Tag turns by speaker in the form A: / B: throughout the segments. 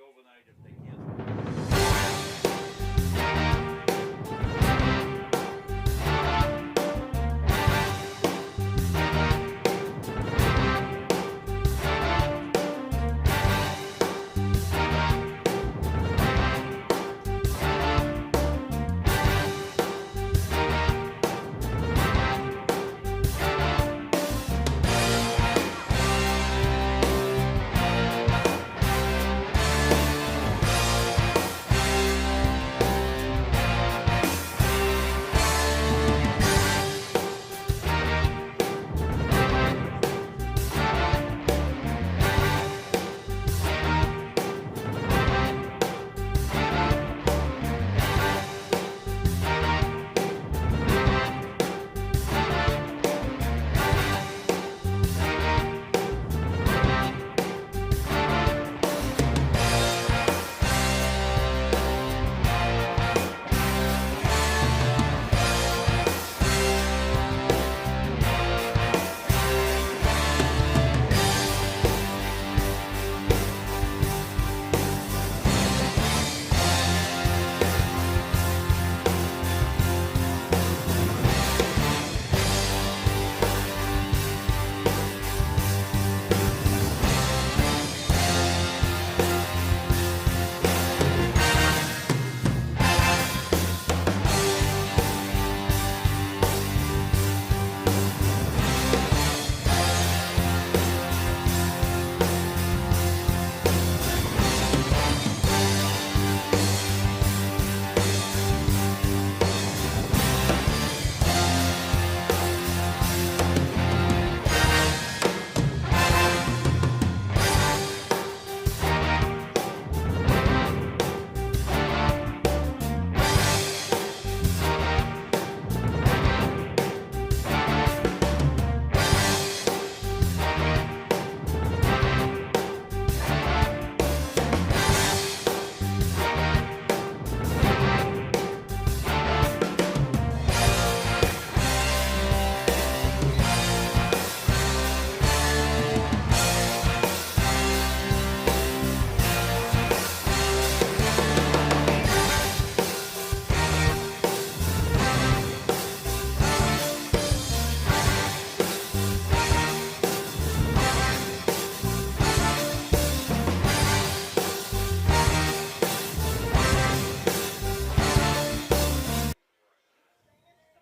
A: overnight if they can't.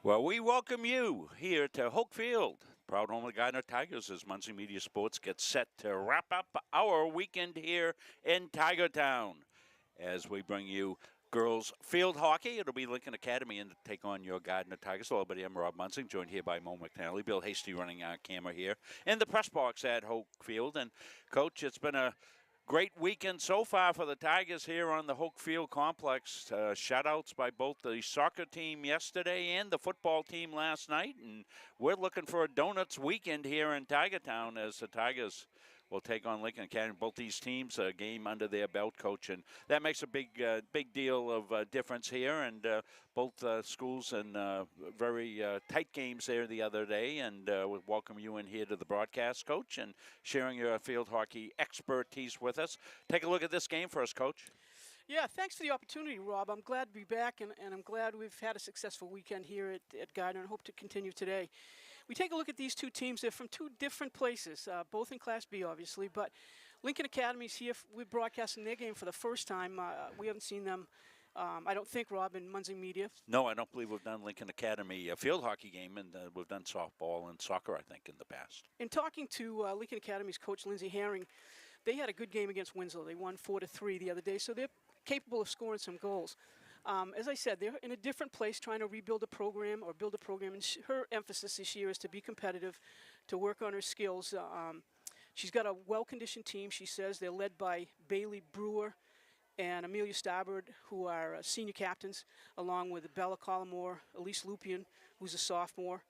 A: Well, we welcome you here to Hoke Field, proud home of the Gardiner Tigers, as Muncie Media Sports gets set to wrap up our weekend here in Tiger Town. As we bring you girls field hockey, it'll be Lincoln Academy and to take on your Gardiner Tigers. Hello, everybody. I'm Rob Munsing, joined here by Mo McNally, Bill Hasty running our camera here in the press box at Hoke Field. And, Coach, it's been a great weekend so far for the Tigers here on the Hoke Field complex. Shutouts by both the soccer team yesterday and the football team last night. And we're looking for a donuts weekend here in Tiger Town as the Tigers will take on Lincoln Academy. Both these teams a game under their belt, Coach, and that makes a big deal of difference here. And both schools and very tight games there the other day. And we welcome you in here to the broadcast, Coach, and sharing your field hockey expertise with us. Take a look at this game for us, Coach.
B: Yeah, thanks for the opportunity, Rob. I'm glad to be back, and I'm glad we've had a successful weekend here at Gardiner and hope to continue today. We take a look at these two teams. They're from two different places, both in Class B, obviously, but Lincoln Academy's here. We're broadcasting their game for the first time. We haven't seen them, I don't think, Rob, in Muncie Media.
A: No, I don't believe we've done Lincoln Academy a field hockey game, and we've done softball and soccer, I think, in the past.
B: In talking to Lincoln Academy's coach, Lindsey Herring, they had a good game against Winslow. They won 4-3 the other day, so they're capable of scoring some goals. As I said, they're in a different place trying to rebuild a program or build a program. And her emphasis this year is to be competitive, to work on her skills. She's got a well-conditioned team, she says. They're led by Bailey Brewer and Amelia Starboard, who are senior captains, along with Bella Collimore, Elise Lupian, who's a sophomore.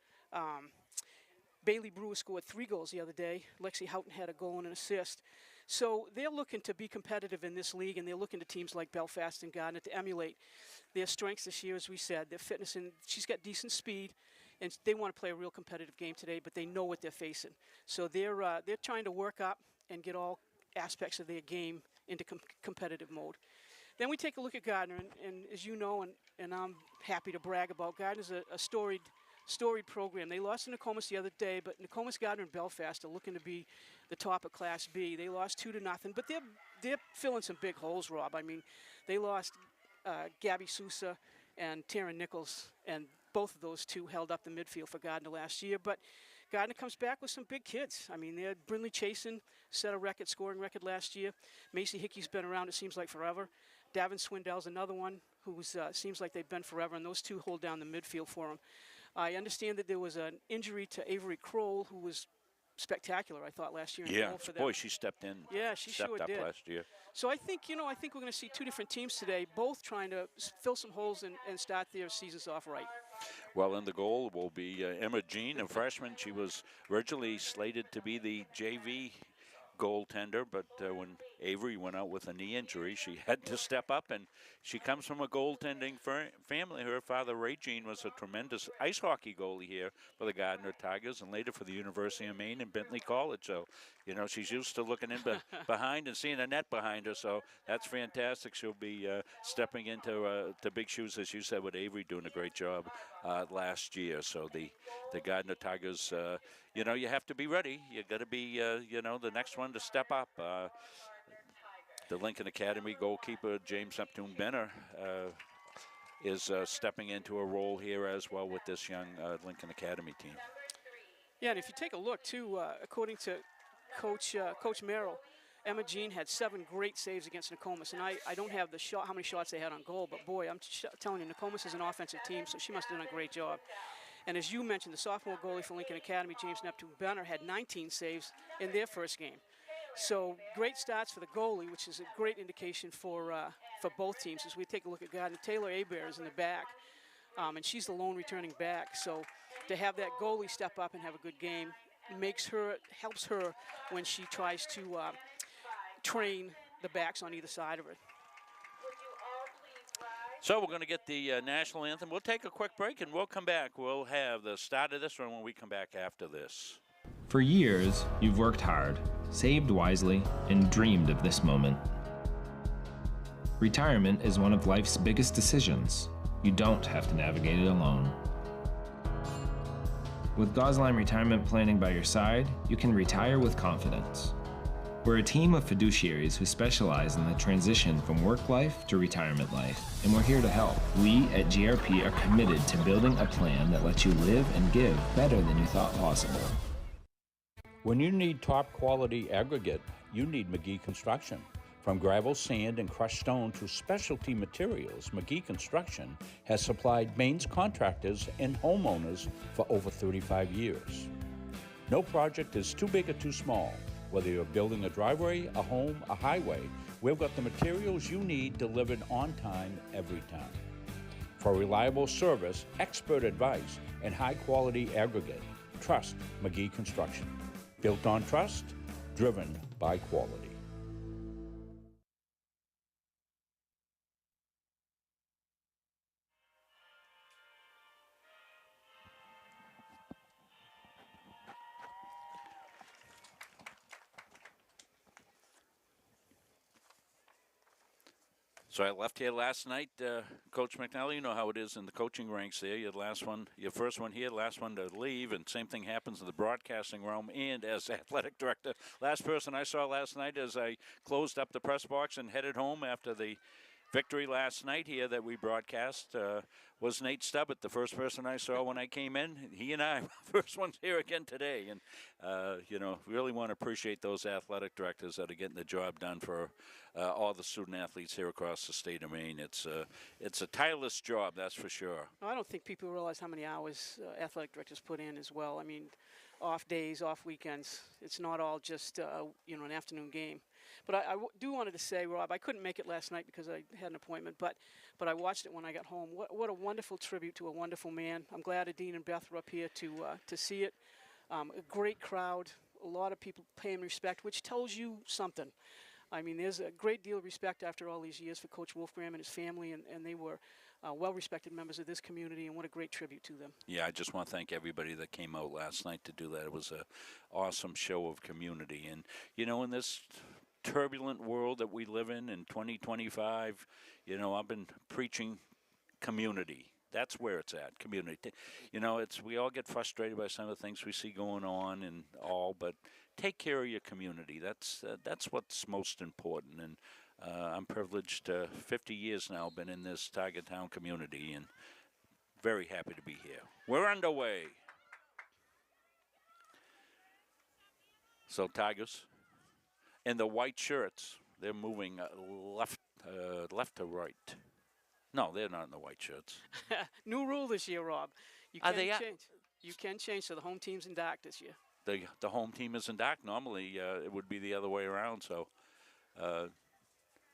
B: Bailey Brewer scored 3 goals the other day. Lexi Houghton had a goal and an assist. So they're looking to be competitive in this league, and they're looking to teams like Belfast and Gardiner to emulate their strengths this year, as we said. Their fitness, and she's got decent speed, and they want to play a real competitive game today, but they know what they're facing. So they're trying to work up and get all aspects of their game into competitive mode. Then we take a look at Gardiner, and as you know, and I'm happy to brag about, Gardiner's a storied program. They lost to Nokomis the other day, but Nokomis, Gardiner, and Belfast are looking to be the top of Class B. They lost 2-0, but they're filling some big holes, Rob. I mean, they lost Gabby Sousa and Taryn Nichols, and both of those two held up the midfield for Gardiner last year. But Gardiner comes back with some big kids. I mean, Brindley Chasen set a scoring record last year. Macy Hickey's been around, it seems like, forever. Davin Swindell's another one who seems like they've been forever, and those two hold down the midfield for them. I understand that there was an injury to Avery Kroll, who was spectacular, I thought, last year.
A: Yeah, boy, she stepped in.
B: Yeah, she
A: stepped
B: sure
A: up
B: did.
A: last year.
B: So I think we're going to see two different teams today, both trying to fill some holes and start their seasons off right.
A: Well, in the goal will be Emma Jean, a freshman. She was originally slated to be the JV goaltender, but when Avery went out with a knee injury, she had to step up, and she comes from a goaltending family. Her father, Ray Jean, was a tremendous ice hockey goalie here for the Gardiner Tigers and later for the University of Maine and Bentley College. So, she's used to looking in behind and seeing a net behind her, so that's fantastic. She'll be stepping into the big shoes, as you said, with Avery doing a great job last year. So the Gardiner Tigers, you have to be ready. You got to be, the next one to step up. The Lincoln Academy goalkeeper, James Neptune Benner, is stepping into a role here as well with this young Lincoln Academy team.
B: Yeah, and if you take a look, too, according to Coach Merrill, Emma Jean had 7 great saves against Nokomis, and I don't have how many shots they had on goal, but boy, I'm telling you, Nokomis is an offensive team, so she must have done a great job. And as you mentioned, the sophomore goalie for Lincoln Academy, James Neptune Benner, had 19 saves in their first game. So great starts for the goalie, which is a great indication for both teams. As we take a look at Gardiner, Taylor Hebert is in the back, and she's the lone returning back. So to have that goalie step up and have a good game helps her when she tries to train the backs on either side of it.
A: So we're going to get the national anthem. We'll take a quick break, and we'll come back. We'll have the start of this one when we come back after this.
C: For years, you've worked hard, saved wisely, and dreamed of this moment. Retirement is one of life's biggest decisions. You don't have to navigate it alone. With Gosline Retirement Planning by your side, you can retire with confidence. We're a team of fiduciaries who specialize in the transition from work life to retirement life, and we're here to help. We at GRP are committed to building a plan that lets you live and give better than you thought possible.
D: When you need top quality aggregate, you need McGee Construction. From gravel, sand, and crushed stone to specialty materials, McGee Construction has supplied Maine's contractors and homeowners for over 35 years. No project is too big or too small. Whether you're building a driveway, a home, a highway, we've got the materials you need delivered on time every time. For reliable service, expert advice, and high-quality aggregate, trust McGee Construction. Built on trust, driven by quality.
A: So I left here last night, Coach McNally, you know how it is in the coaching ranks there. Your first one here, last one to leave, and same thing happens in the broadcasting realm and as athletic director. Last person I saw last night as I closed up the press box and headed home after the victory last night here that we broadcast was Nate Stubbett, the first person I saw when I came in. He and I, first ones here again today. And, really want to appreciate those athletic directors that are getting the job done for all the student athletes here across the state of Maine. It's a tireless job, that's for sure.
B: I don't think people realize how many hours athletic directors put in as well. I mean, off days, off weekends. It's not all just, an afternoon game. But I do wanted to say, Rob, I couldn't make it last night because I had an appointment, but I watched it when I got home. What a wonderful tribute to a wonderful man. I'm glad Adine and Beth were up here to see it. A great crowd, a lot of people paying respect, which tells you something. I mean, there's a great deal of respect after all these years for Coach Wolfgram and his family, and they were well-respected members of this community, and what a great tribute to them.
A: Yeah, I just want to thank everybody that came out last night to do that. It was an awesome show of community. And, in this turbulent world that we live in 2025, you know, I've been preaching community. That's where it's at, community. You know, we all get frustrated by some of the things we see going on and all, but take care of your community. That's what's most important. And I'm privileged. 50 years now, been in this Tiger Town community, and very happy to be here. We're underway. So Tigers in the white shirts, they're moving left to right. No, they're not in the white shirts.
B: New rule this year, Rob. You
A: Are
B: can
A: they
B: change. You can change, so the home team's in dark this year.
A: The home team is in dark. Normally, it would be the other way around. So,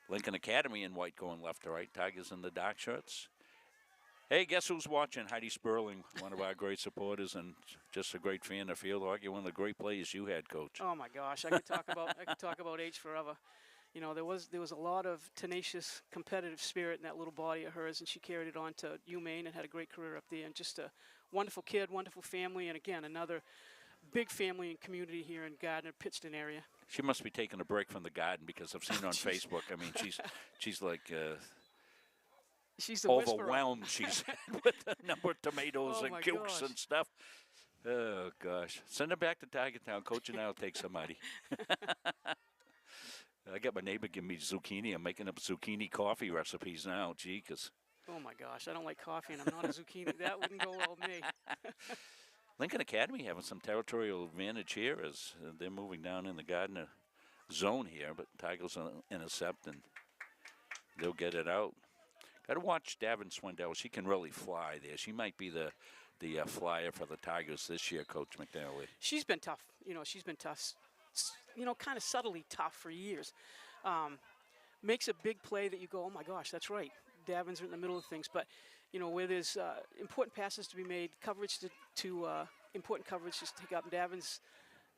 A: Lincoln Academy in white going left to right. Tigers in the dark shirts. Hey, guess who's watching? Heidi Sperling, one of our great supporters and just a great fan of field hockey. One of the great players you had, Coach.
B: Oh my gosh, I could talk about H forever. You know, there was a lot of tenacious, competitive spirit in that little body of hers, and she carried it on to UMaine and had a great career up there. And just a wonderful kid, wonderful family, and again, another big family and community here in Gardiner, Pittston area.
A: She must be taking a break from the garden because I've seen her on Facebook. I mean, she's like
B: she's the
A: overwhelmed. She's with the number of tomatoes and cukes and stuff. Oh gosh, send her back to Tiger Town. Coach and I'll take somebody. I got my neighbor give me zucchini. I'm making up zucchini coffee recipes now. Gee, because.
B: Oh my gosh, I don't like coffee, and I'm not a zucchini. That wouldn't go well with me.
A: Lincoln Academy having some territorial advantage here as they're moving down in the Gardiner zone here, but Tigers intercept and they'll get it out. Got to watch Davin Swindell. She can really fly there. She might be the flyer for the Tigers this year, Coach McNally.
B: She's been tough. You know, she's been tough. You know, kind of subtly tough for years. Makes a big play that you go, oh my gosh, that's right. Davin's in the middle of things, but you know where there's important passes to be made, coverage to important coverage to take up. Davin's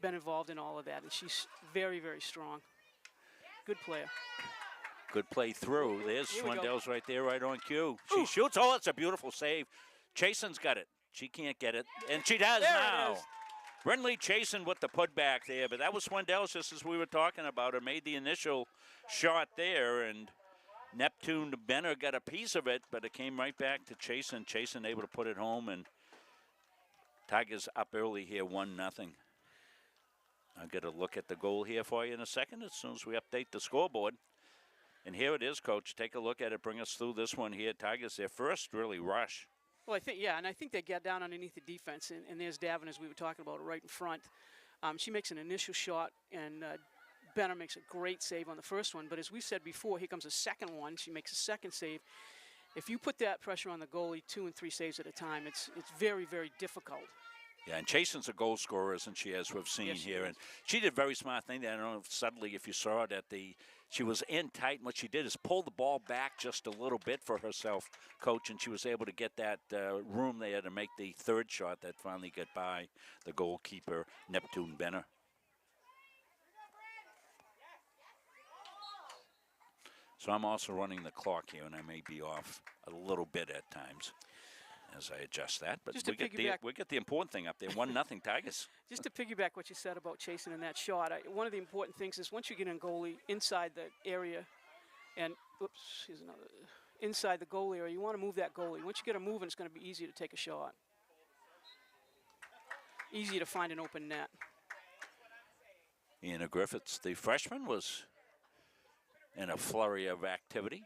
B: been involved in all of that, and she's very, very strong. Good player.
A: Good play through. There's Swindell's right there, right on cue. She shoots. Oh, it's a beautiful save. Chasen's got it. She can't get it, and she does now. Renly Chasen with the putback there, but that was Swindell's just as we were talking about. Her made the initial shot there, and Neptune Benner got a piece of it, but it came right back to Chasen. Chasen able to put it home, and Tigers up early here, 1-0. I'll get a look at the goal here for you in a second as soon as we update the scoreboard. And here it is, Coach. Take a look at it. Bring us through this one here. Tigers, their first really rush.
B: Well, I think they get down underneath the defense, and there's Davin, as we were talking about, right in front. She makes an initial shot, and Benner makes a great save on the first one. But as we said before, here comes a second one. She makes a second save. If you put that pressure on the goalie 2 and 3 saves at a time, it's very, very difficult.
A: Yeah, and Chasen's a goal scorer, isn't she, as we've seen here. And she did a very smart thing. I don't know if suddenly if you saw it she was in tight, and what she did is pull the ball back just a little bit for herself, Coach, and she was able to get that room there to make the third shot that finally got by the goalkeeper, Neptune Benner. So I'm also running the clock here, and I may be off a little bit at times as I adjust that. But we get the important thing up there, 1-0 Tigers.
B: Just to piggyback what you said about chasing in that shot, one of the important things is once you get in goalie inside the area, and here's another, inside the goal area, you want to move that goalie. Once you get a move, it's going to be easy to take a shot. Easy to find an open net.
A: Anna Griffiths, the freshman, was in a flurry of activity.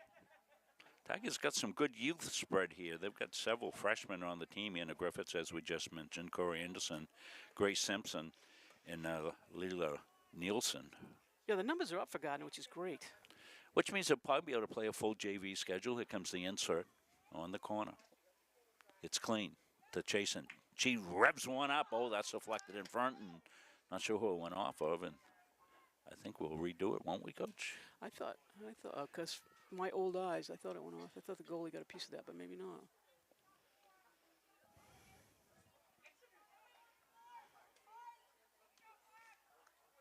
A: Tigers got some good youth spread here. They've got several freshmen on the team. Anna Griffiths, as we just mentioned, Corey Anderson, Grace Simpson, and Lila Nielsen.
B: Yeah, the numbers are up for Gardiner, which is great.
A: Which means they'll probably be able to play a full JV schedule. Here comes the insert on the corner. It's clean to Chasen. She revs one up. Oh, that's deflected in front, and not sure who it went off of. And I think we'll redo it, won't we, Coach?
B: I thought, because my old eyes, I thought it went off. I thought the goalie got a piece of that, but maybe not.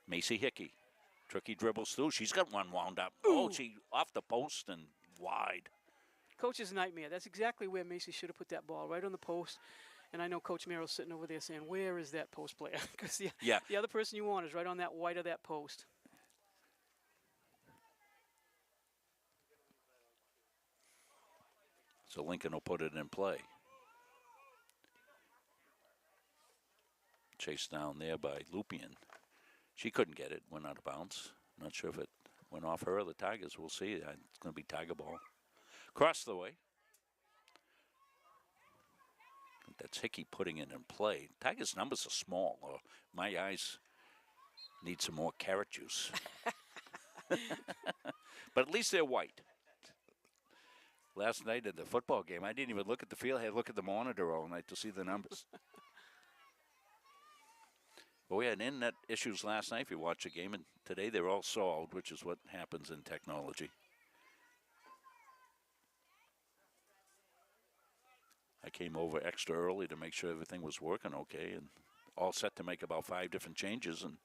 A: Macy Hickey. Tricky dribbles through. She's got one wound up. Ooh. Oh, she off the post and wide.
B: Coach's nightmare. That's exactly where Macy should have put that ball, right on the post. And I know Coach Merrill's sitting over there saying, where is that post player? Because the other person you want is right on that white of that post.
A: So Lincoln will put it in play. Chased down there by Lupien. She couldn't get it, went out of bounds. Not sure if it went off her or the Tigers. We'll see. It's going to be Tiger ball. Across the way. That's Hickey putting it in play. Tigers' numbers are small, or my eyes need some more carrot juice. But at least they're white. Last night at the football game, I didn't even look at the field. I had to look at the monitor all night to see the numbers. But we had internet issues last night if you watch the game, and today they're all solved, which is what happens in technology. I came over extra early to make sure everything was working okay, and all set to make about 5 different changes. And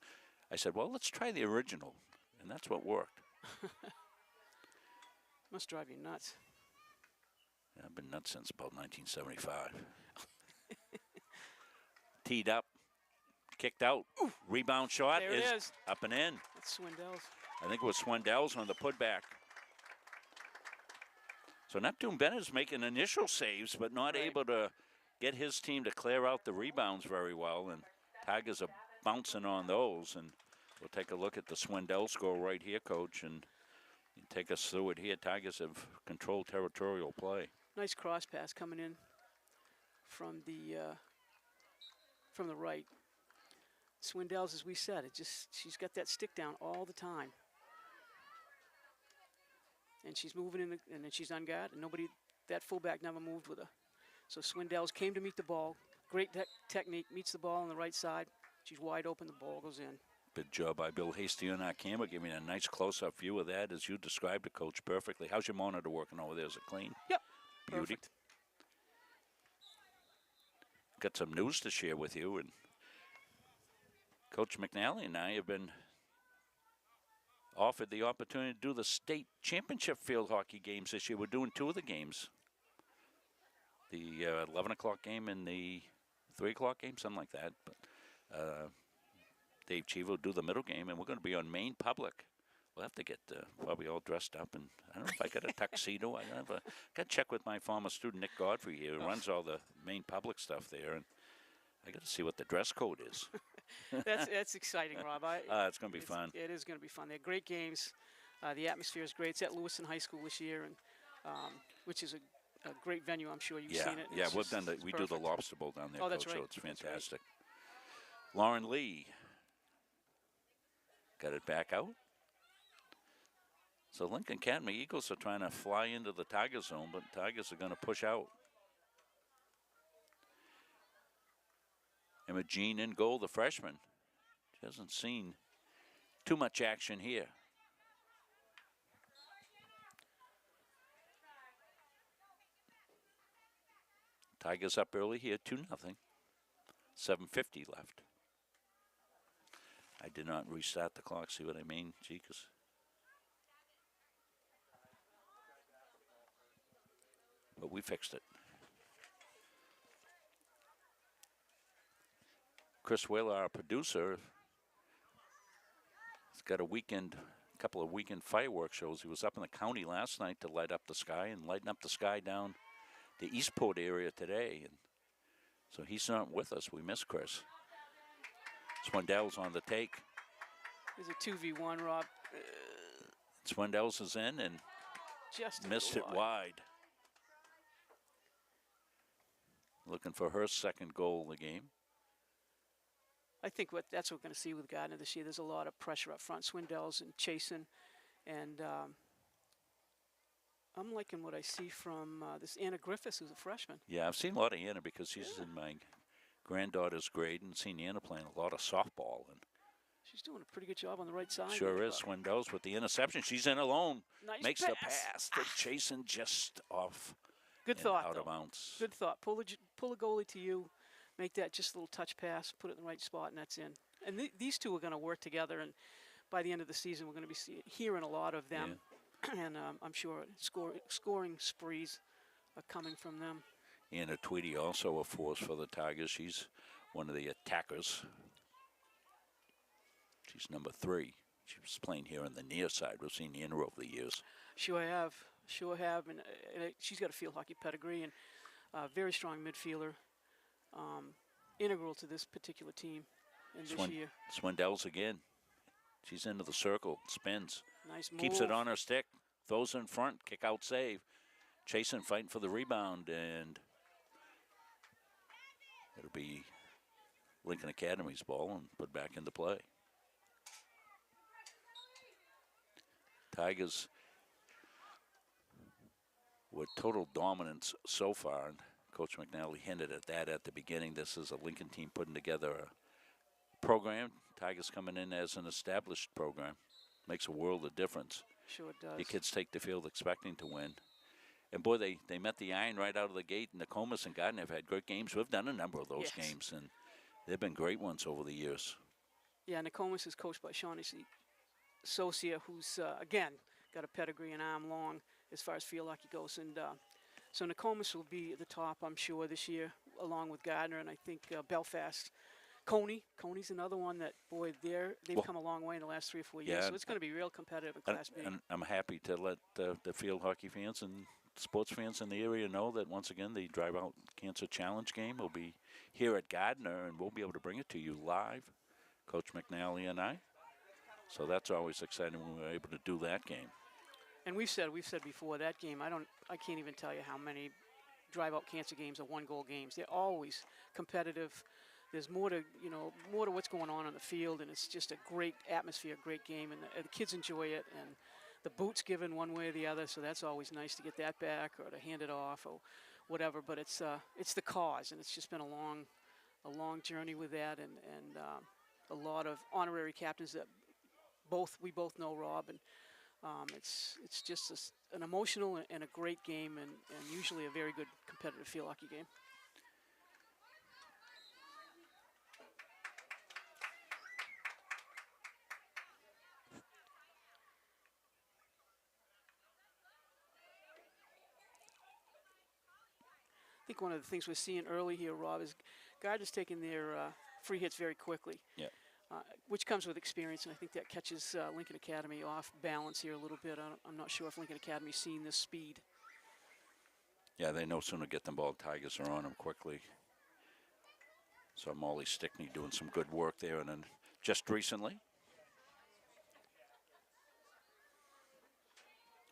A: I said, well, let's try the original. And that's what worked.
B: Must drive you nuts.
A: Yeah, I've been nuts since about 1975. Teed up, kicked out,
B: ooh,
A: rebound shot
B: there it is
A: up and in.
B: That's Swindell's.
A: I think it was Swindell's on the putback. So Neptune Bennett's making initial saves, but not able to get his team to clear out the rebounds very well. And Tigers are bouncing on those. And we'll take a look at the Swindell score right here, Coach, and take us through it here. Tigers have controlled territorial play.
B: Nice cross pass coming in from the right. Swindell's, as we said, she's got that stick down all the time. And she's moving in, and then she's on guard, and that fullback never moved with her. So Swindell's came to meet the ball. Great technique, meets the ball on the right side. She's wide open, the ball goes in.
A: Good job by Bill Hasty on our camera, giving a nice close-up view of that as you described it, Coach, perfectly. How's your monitor working over there? Is it clean?
B: Yep.
A: Beauty.
B: Perfect.
A: Got some news to share with you, and Coach McNally and I have been offered the opportunity to do the state championship field hockey games this year. We're doing 2 of the games. The 11 o'clock game and the 3 o'clock game, something like that. But Dave Cheever will do the middle game, and we're going to be on Maine Public. We'll have to get probably all dressed up, and I don't know if I got a tuxedo. I got to check with my former student, Nick Godfrey here, who runs all the Maine Public stuff there, and I got to see what the dress code is.
B: That's exciting, Rob.
A: It's going to be fun.
B: It is going to be fun. They're great games. The atmosphere is great. It's at Lewiston High School this year, and which is a great venue. I'm sure you've seen it.
A: Yeah, we've done we do the Lobster Bowl down there,
B: oh, that's
A: Coach,
B: right.
A: so it's fantastic. Lauren Lee got it back out. So Lincoln Academy Eagles are trying to fly into the Tiger zone, but Tigers are going to push out. Emma Jean in goal, the freshman. She hasn't seen too much action here. Tigers up early here, 2-0. 7:50 left. I did not restart the clock, see what I mean? Gee, 'cause but we fixed it. Chris Whaler, our producer, has got a couple of weekend fireworks shows. He was up in the county last night to light up the sky and lighting up the sky down the Eastport area today. And so he's not with us. We miss Chris. Swindell's on the take.
B: There's a 2v1, Rob.
A: Swindell's is in and
B: Just
A: missed it wide. Looking for her second goal of the game.
B: I think that's what we're going to see with Gardiner this year. There's a lot of pressure up front. Swindell's and chasing, and I'm liking what I see from this Anna Griffiths, who's a freshman.
A: Yeah, I've seen a lot of Anna because she's in my granddaughter's grade, and seen Anna playing a lot of softball. And
B: she's doing a pretty good job on the right side.
A: Sure is. Swindell's with the interception. She's in alone.
B: Nice
A: Makes
B: pass.
A: the pass to Chasen just off.
B: Good thought,
A: out
B: though.
A: of bounds.
B: Good thought. Pull a goalie to you, make that just a little touch pass, put it in the right spot, and that's in. And these two are going to work together, and by the end of the season, we're going to be hearing a lot of them. Yeah. And I'm sure scoring sprees are coming from them.
A: Anna Tweedy also a force for the Tigers. She's one of the attackers. She's number 3. She was playing here on the near side. We've seen Anna over the years.
B: Sure I have. Sure have, and she's got a field hockey pedigree and very strong midfielder, integral to this particular team and this year.
A: Swindell's again. She's into the circle, spins,
B: Nice move.
A: keeps it on her stick, throws in front, kick out save. Chasing, fighting for the rebound, and it'll be Lincoln Academy's ball and put back into play. Tigers with total dominance so far, and Coach McNally hinted at that at the beginning. This is a Lincoln team putting together a program. Tigers coming in as an established program. Makes a world of difference.
B: Sure it does.
A: The kids take the field expecting to win. And, boy, they met the iron right out of the gate. Nokomis and Gardiner have had great games. We've done a number of those games, and they've been great ones over the years.
B: Yeah, Nokomis is coached by Shaughnessy Socia, who's, again, got a pedigree and arm long as far as field hockey goes. And so Nokomis will be at the top, I'm sure, this year, along with Gardiner, and I think Belfast. Coney's another one that, boy, they've come a long way in the last 3 or 4 years. So it's going to be real competitive in Class B.
A: And I'm happy to let the field hockey fans and sports fans in the area know that, once again, the Drive Out Cancer Challenge game will be here at Gardiner, and we'll be able to bring it to you live, Coach McNally and I. So that's always exciting when we're able to do that game.
B: And we've said before, that game, I can't even tell you how many Drive Out Cancer games are one-goal games. They're always competitive. There's more to what's going on the field, and it's just a great atmosphere, great game, and the kids enjoy it, and the boot's given one way or the other, so that's always nice to get that back or to hand it off or whatever. But it's the cause, and it's just been a long journey with that, and a lot of honorary captains that we both know, Rob, and it's just an emotional and a great game, and usually a very good competitive field hockey game. I think one of the things we're seeing early here, Rob, is Gardiner's taking their free hits very quickly, which comes with experience, and I think that catches Lincoln Academy off balance here a little bit. I'm not sure if Lincoln Academy's seen this speed.
A: Yeah, they no sooner get the ball, Tigers are on them quickly. So Molly Stickney doing some good work there, and then just recently,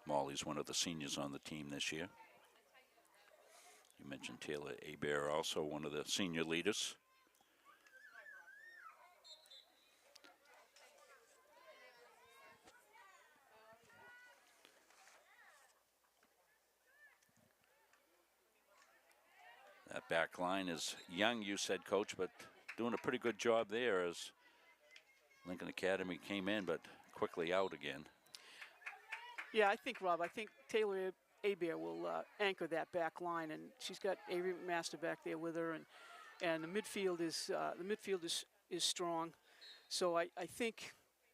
A: Molly's one of the seniors on the team this year. You mentioned Taylor Abear, also one of the senior leaders. That back line is young, you said, Coach, but doing a pretty good job there as Lincoln Academy came in, but quickly out again.
B: Yeah, I think, Rob, Taylor Abear will anchor that back line, and she's got Avery McMaster back there with her, and the midfield is strong. So I think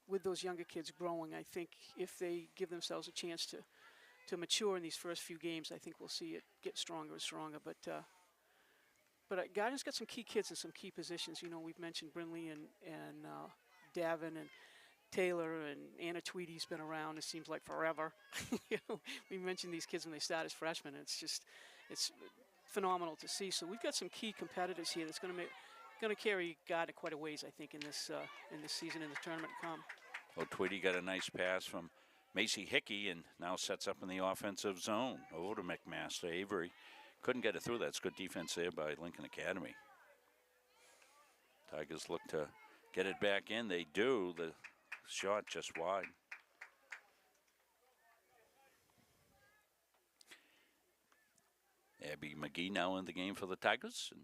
B: with those younger kids growing, I think if they give themselves a chance to mature in these first few games, I think we'll see it get stronger and stronger. But Gardiner's got some key kids in some key positions. You know, we've mentioned Brinley and Davin and Taylor, and Anna Tweedy's been around, it seems like forever. You know, we mentioned these kids when they start as freshmen, and it's phenomenal to see. So we've got some key competitors here that's going to carry Gardiner quite a ways, I think, in this season, in the tournament to come.
A: Well, Tweedy got a nice pass from Macy Hickey and now sets up in the offensive zone over to McMaster. Avery couldn't get it through. That's good defense there by Lincoln Academy. Tigers look to get it back in. They do. The shot just wide. Abby McGee now in the game for the Tigers, and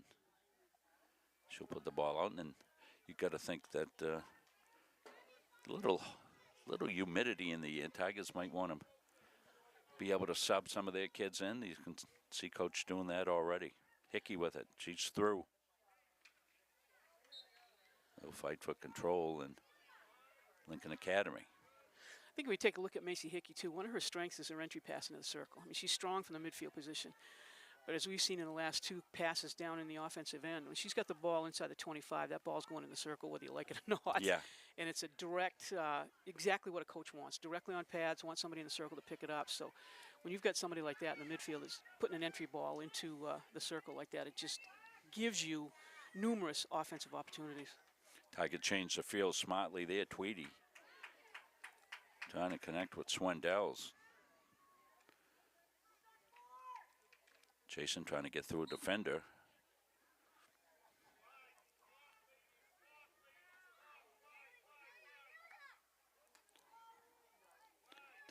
A: she'll put the ball out. And then you got to think that little humidity in the Tigers might want to be able to sub some of their kids in. You can see Coach doing that already. Hickey with it. She's through. They'll fight for control in Lincoln Academy.
B: I think if we take a look at Macy Hickey, too, one of her strengths is her entry pass into the circle. I mean, she's strong from the midfield position. But as we've seen in the last two passes down in the offensive end, when she's got the ball inside the 25, that ball's going in the circle whether you like it or not.
A: Yeah.
B: And it's a direct, exactly what a coach wants. Directly on pads, wants somebody in the circle to pick it up. So when you've got somebody like that in the midfield that's putting an entry ball into the circle like that, it just gives you numerous offensive opportunities.
A: Tiger changed the field smartly there. Tweedy trying to connect with Swindells. Jason trying to get through a defender.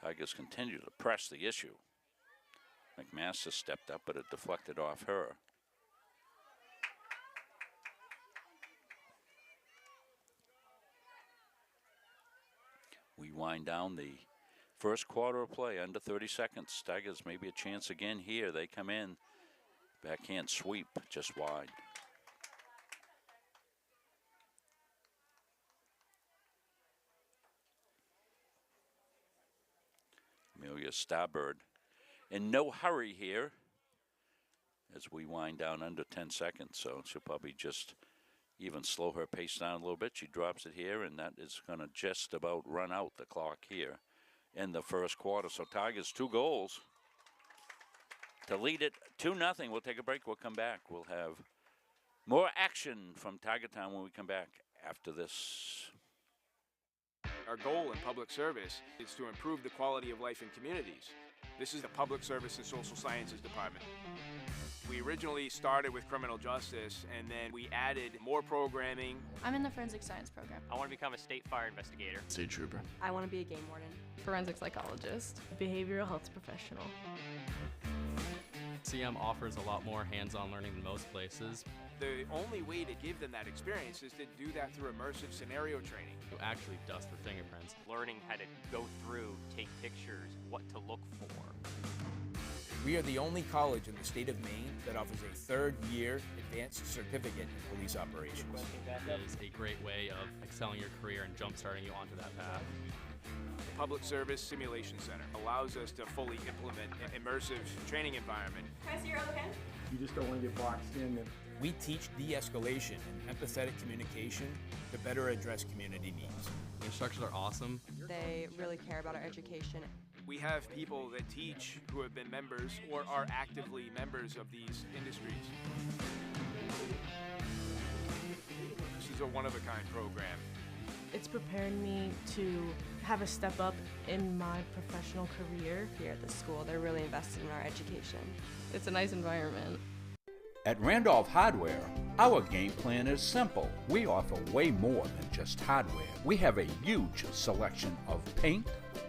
A: Tigers continue to press the issue. McMaster stepped up, but it deflected off her. We wind down the first quarter of play, under 30 seconds. Tigers maybe a chance again here. They come in. Backhand sweep, just wide. Amelia Starbird in no hurry here as we wind down under 10 seconds. So she'll probably just even slow her pace down a little bit. She drops it here, and that is going to just about run out the clock here in the first quarter. So Tigers 2 goals to lead it 2-0. We'll take a break. We'll come back. We'll have more action from Tiger Town when we come back after this.
E: Our goal in public service is to improve the quality of life in communities. This is the Public Service and Social Sciences Department. We originally started with criminal justice, and then we added more programming.
F: I'm in the forensic science program.
G: I want to become a state fire investigator.
H: State trooper.
I: I want to be a game warden.
J: Forensic psychologist. Behavioral health professional.
K: CM offers a lot more hands-on learning than most places.
E: The only way to give them that experience is to do that through immersive scenario training.
K: You actually dust for fingerprints.
G: Learning how to go through, take pictures, what to look for.
L: We are the only college in the state of Maine that offers a third-year advanced certificate in police operations.
K: It is a great way of excelling your career and jump-starting you onto that path.
E: The Public Service Simulation Center allows us to fully implement an immersive training environment.
I: Can I see your other pen?
M: You just don't want to get boxed in.
L: We teach de-escalation and empathetic communication to better address community needs.
K: The instructors are awesome.
I: They really care about our education.
E: We have people that teach who have been members or are actively members of these industries. This is a one-of-a-kind program.
J: It's preparing me to have a step up in my professional career.
I: Here at the school, they're really invested in our education.
J: It's a nice environment.
D: At Randolph Hardware, our game plan is simple. We offer way more than just hardware. We have a huge selection of paint,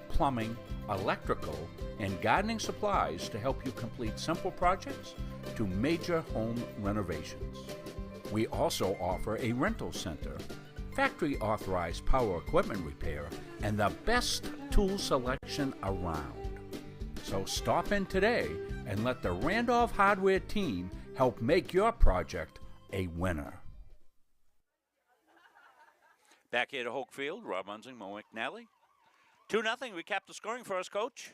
D: plumbing, electrical, and gardening supplies to help you complete simple projects to major home renovations. We also offer a rental center, factory authorized power equipment repair, and the best tool selection around. So stop in today and let the Randolph Hardware team help make your project a winner.
A: Back here to Hokefield, Rob Munsing, Mo McNally. 2-0. We capped the scoring for us, Coach.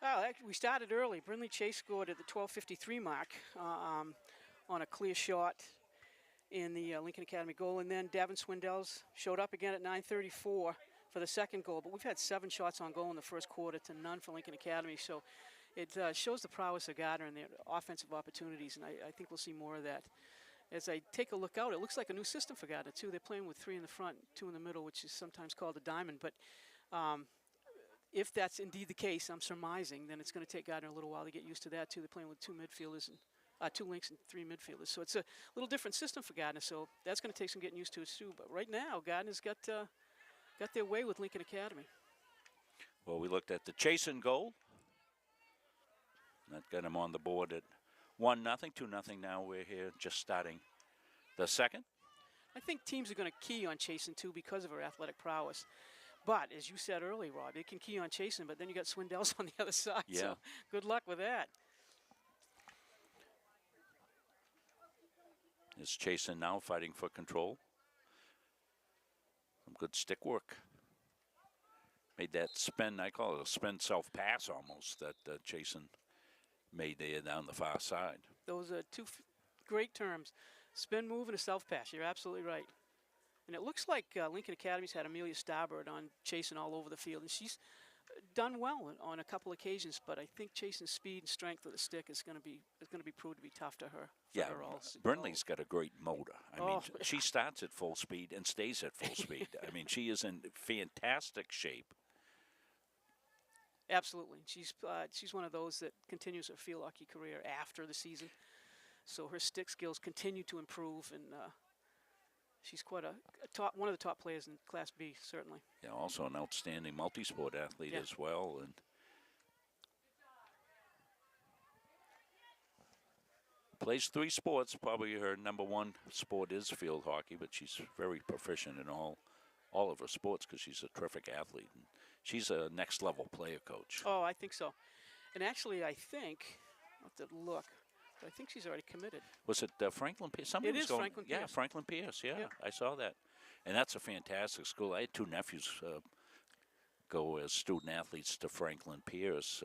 B: Well, actually, we started early. Brindley Chase scored at the 12:53 mark on a clear shot in the Lincoln Academy goal, and then Davin Swindells showed up again at 9:34 for the second goal. But we've had 7 shots on goal in the first quarter to none for Lincoln Academy, so it shows the prowess of Gardiner and their offensive opportunities, and I think we'll see more of that. As I take a look out, it looks like a new system for Gardiner, too. They're playing with 3 in the front, 2 in the middle, which is sometimes called a diamond, but if that's indeed the case, I'm surmising, then it's going to take Gardiner a little while to get used to that, too. They're playing with 2 midfielders, and 2 links and 3 midfielders. So it's a little different system for Gardiner, so that's going to take some getting used to, too. But right now, Gardiner's got their way with Lincoln Academy.
A: Well, we looked at the Chasen goal. That got him on the board at 1-0, 2-0 now. We're here just starting the second.
B: I think teams are going to key on Chasen, too, because of her athletic prowess. But, as you said earlier, Rob, they can key on Chasen, but then you got Swindells on the other side.
A: Yeah.
B: So good luck with that.
A: Is Chasen now fighting for control? Some good stick work. Made that spin, I call it a spin self-pass almost, that Chasen made there down the far side.
B: Those are 2 great terms, spin move and a self-pass. You're absolutely right. And it looks like Lincoln Academy's had Amelia Starbird on Chasen all over the field, and she's done well on a couple occasions, but I think chasing speed and strength with the stick is going to be proved to be tough to her.
A: Yeah, Burnley's got a great motor. I mean, she starts at full speed and stays at full speed. I mean, she is in fantastic shape.
B: Absolutely. She's one of those that continues her field hockey career after the season. So her stick skills continue to improve, and she's quite one of the top players in Class B, certainly.
A: Yeah, also an outstanding multi-sport athlete as well. And plays 3 sports. Probably her number 1 sport is field hockey, but she's very proficient in all of her sports because she's a terrific athlete. And she's a next-level player coach.
B: Oh, I think so. And actually, I think, I'll have to look, but I think she's already committed.
A: Was it Franklin Pierce? Somebody was going, Franklin Pierce. Yeah, Franklin Pierce, yeah, I saw that. And that's a fantastic school. I had 2 nephews go as student athletes to Franklin Pierce.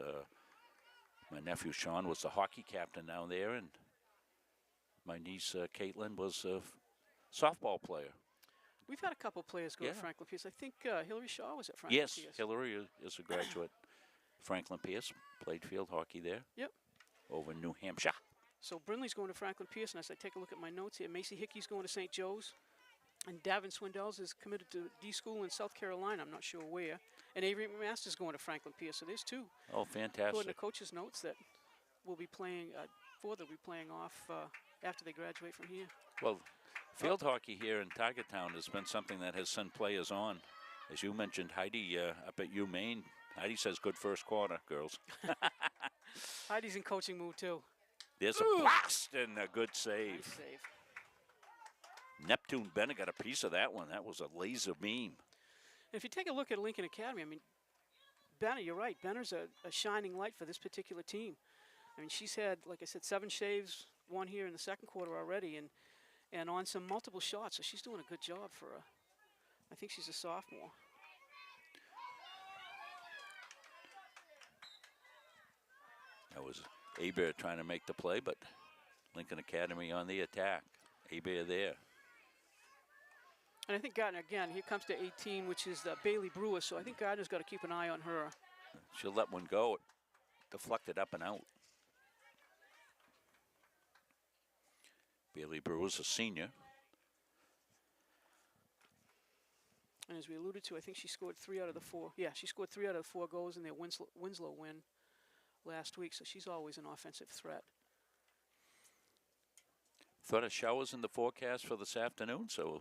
A: My nephew Sean was the hockey captain down there, and my niece Caitlin was a softball player.
B: We've had a couple players go to Franklin Pierce. I think Hillary Shaw was at Franklin Pierce.
A: Yes, Hillary is a graduate. Franklin Pierce played field hockey there.
B: Yep.
A: Over in New Hampshire.
B: So Brindley's going to Franklin Pierce, and as I take a look at my notes here, Macy Hickey's going to St. Joe's, and Davin Swindells is committed to D school in South Carolina. I'm not sure where. And Avery McMaster's going to Franklin Pierce. So there's 2.
A: Oh, fantastic.
B: According to coach's notes that will be playing, 4 they'll be playing off after they graduate from here.
A: Well, field hockey here in Tiger Town has been something that has sent players on. As you mentioned, Heidi up at UMaine. Heidi says good first quarter, girls.
B: Heidi's in coaching mood, too.
A: There's a blast and a good save.
B: Nice save.
A: Neptune Bennett got a piece of that one. That was a laser beam.
B: If you take a look at Lincoln Academy, I mean, Benner, you're right. Benner's a shining light for this particular team. I mean, she's had, like I said, 7 saves, 1 here in the second quarter already, and on some multiple shots. So she's doing a good job for her. I think she's a sophomore.
A: That was Abear trying to make the play, but Lincoln Academy on the attack. Abear there.
B: And I think Gardiner, again, here comes to 18, which is Bailey Brewer. So I think Gardiner's got to keep an eye on her.
A: She'll let one go. It deflected up and out. Bailey Brewer's a senior.
B: And as we alluded to, I think she scored 3 out of the 4. Yeah, she scored 3 out of the 4 goals in their Winslow win last week. So she's always an offensive threat.
A: Thought of showers in the forecast for this afternoon, so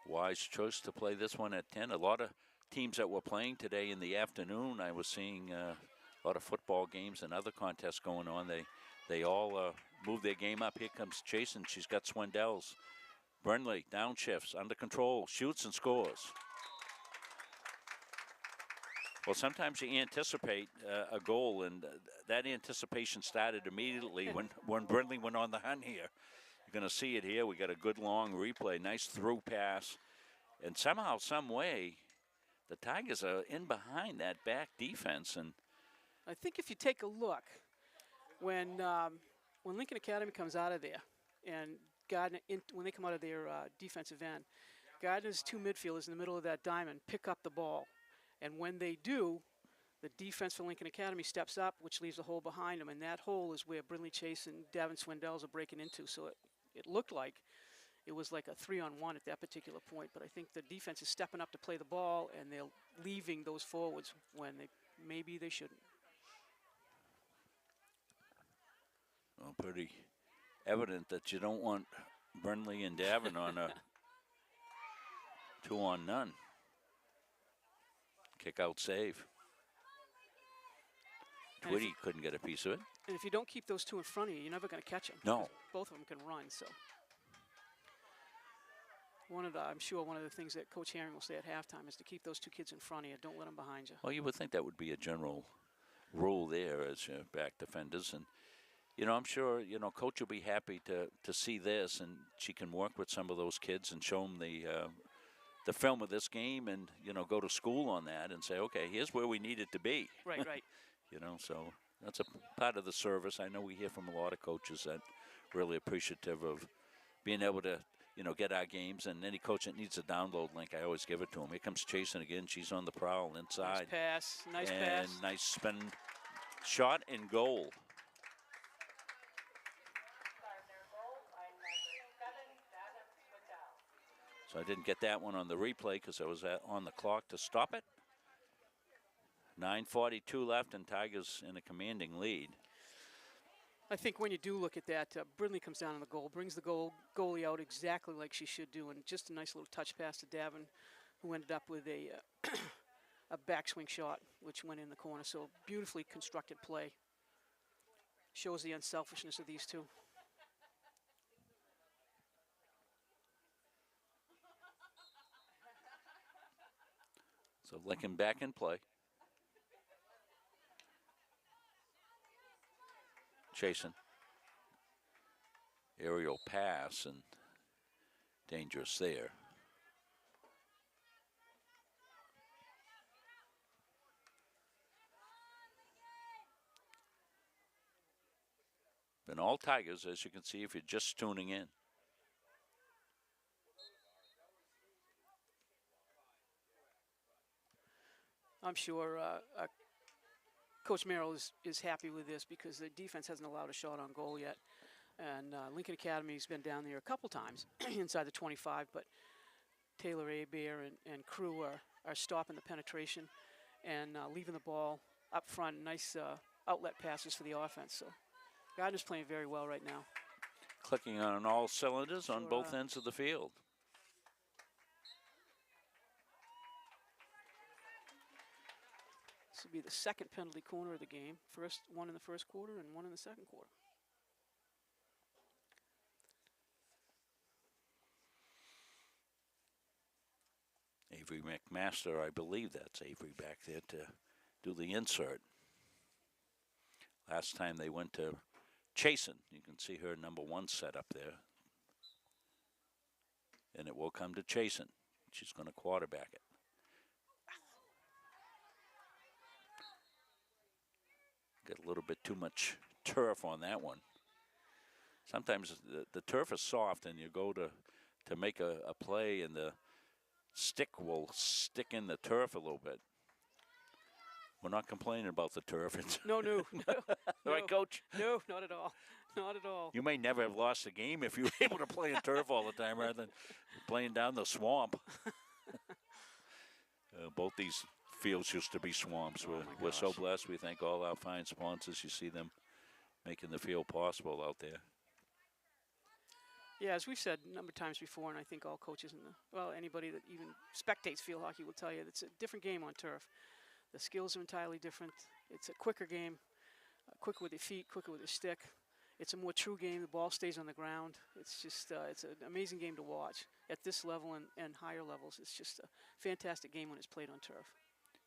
A: wise choice to play this one at 10. A lot of teams that were playing today in the afternoon, I was seeing a lot of football games and other contests going on. They all moved their game up. Here comes Chase, and she's got Swindells. Burnley downshifts, under control, shoots and scores. Well, sometimes you anticipate a goal, and that anticipation started immediately when Burnley went on the hunt here. You're going to see it here. We got a good long replay, nice through pass. And somehow, some way, the Tigers are in behind that back defense. And
B: I think if you take a look, when Lincoln Academy comes out of there, and Gardiner, when they come out of their defensive end, Gardiner's 2 midfielders in the middle of that diamond pick up the ball. And when they do, the defense for Lincoln Academy steps up, which leaves a hole behind them. And that hole is where Brindley Chase and Davin Swindells are breaking into. So it looked like it was like a 3-on-1 at that particular point. But I think the defense is stepping up to play the ball, and they're leaving those forwards when maybe they shouldn't.
A: Well, pretty evident that you don't want Burnley and Davin on a 2-on-none. Kick out save. Twitty couldn't get a piece of it.
B: And if you don't keep those 2 in front of you, you're never going to catch them.
A: No.
B: Both of them can run, so. I'm sure one of the things that Coach Herring will say at halftime is to keep those 2 kids in front of you. Don't let them behind you.
A: Well, you would think that would be a general rule there as back defenders. And, you know, I'm sure, you know, Coach will be happy to see this, and she can work with some of those kids and show them the film of this game and, you know, go to school on that and say, okay, here's where we need it to be.
B: Right.
A: You know, so that's a part of the service. I know we hear from a lot of coaches that really appreciative of being able to get our games. And any coach that needs a download link, I always give it to him. Here comes Chasen again. She's on the prowl inside.
B: Nice
A: and
B: pass.
A: Nice spin shot and goal. So I didn't get that one on the replay because I was on the clock to stop it. 9:42 left, and Tigers in a commanding lead.
B: I think when you do look at that, Brindley comes down on the goal, brings the goalie out exactly like she should do, and just a nice little touch pass to Davin, who ended up with a a backswing shot, which went in the corner. So beautifully constructed play. Shows the unselfishness of these two.
A: So Lincoln back in play. Chasen. Aerial pass and dangerous there. Been all Tigers, as you can see if you're just tuning in.
B: I'm sure Coach Merrill is happy with this because the defense hasn't allowed a shot on goal yet. And Lincoln Academy's been down there a couple times inside the 25, but Taylor Abear and crew are stopping the penetration and leaving the ball up front. Nice outlet passes for the offense. So Gardiner's playing very well right now.
A: Clicking on all cylinders on both ends of the field.
B: This will be the second penalty corner of the game. First one in the first quarter and one in the second quarter.
A: Avery McMaster, I believe that's Avery back there to do the insert. Last time they went to Chasen. You can see her number 1 set up there. And it will come to Chasen. She's going to quarterback it. Got a little bit too much turf on that one. Sometimes the turf is soft and you go to make a play and the stick will stick in the turf a little bit. We're not complaining about the turf.
B: No.
A: Right, Coach?
B: No, not at all. Not at all.
A: You may never have lost a game if you were able to play in turf all the time rather than playing down the swamp. Both these fields used to be swamps. We're so blessed. We thank all our fine sponsors. You see them making the field possible out there.
B: Yeah, as we've said a number of times before, and I think all coaches anybody that even spectates field hockey will tell you it's a different game on turf. The skills are entirely different. It's a quicker game, quicker with your feet, quicker with your stick. It's a more true game. The ball stays on the ground. It's just it's an amazing game to watch at this level and higher levels. It's just a fantastic game when it's played on turf.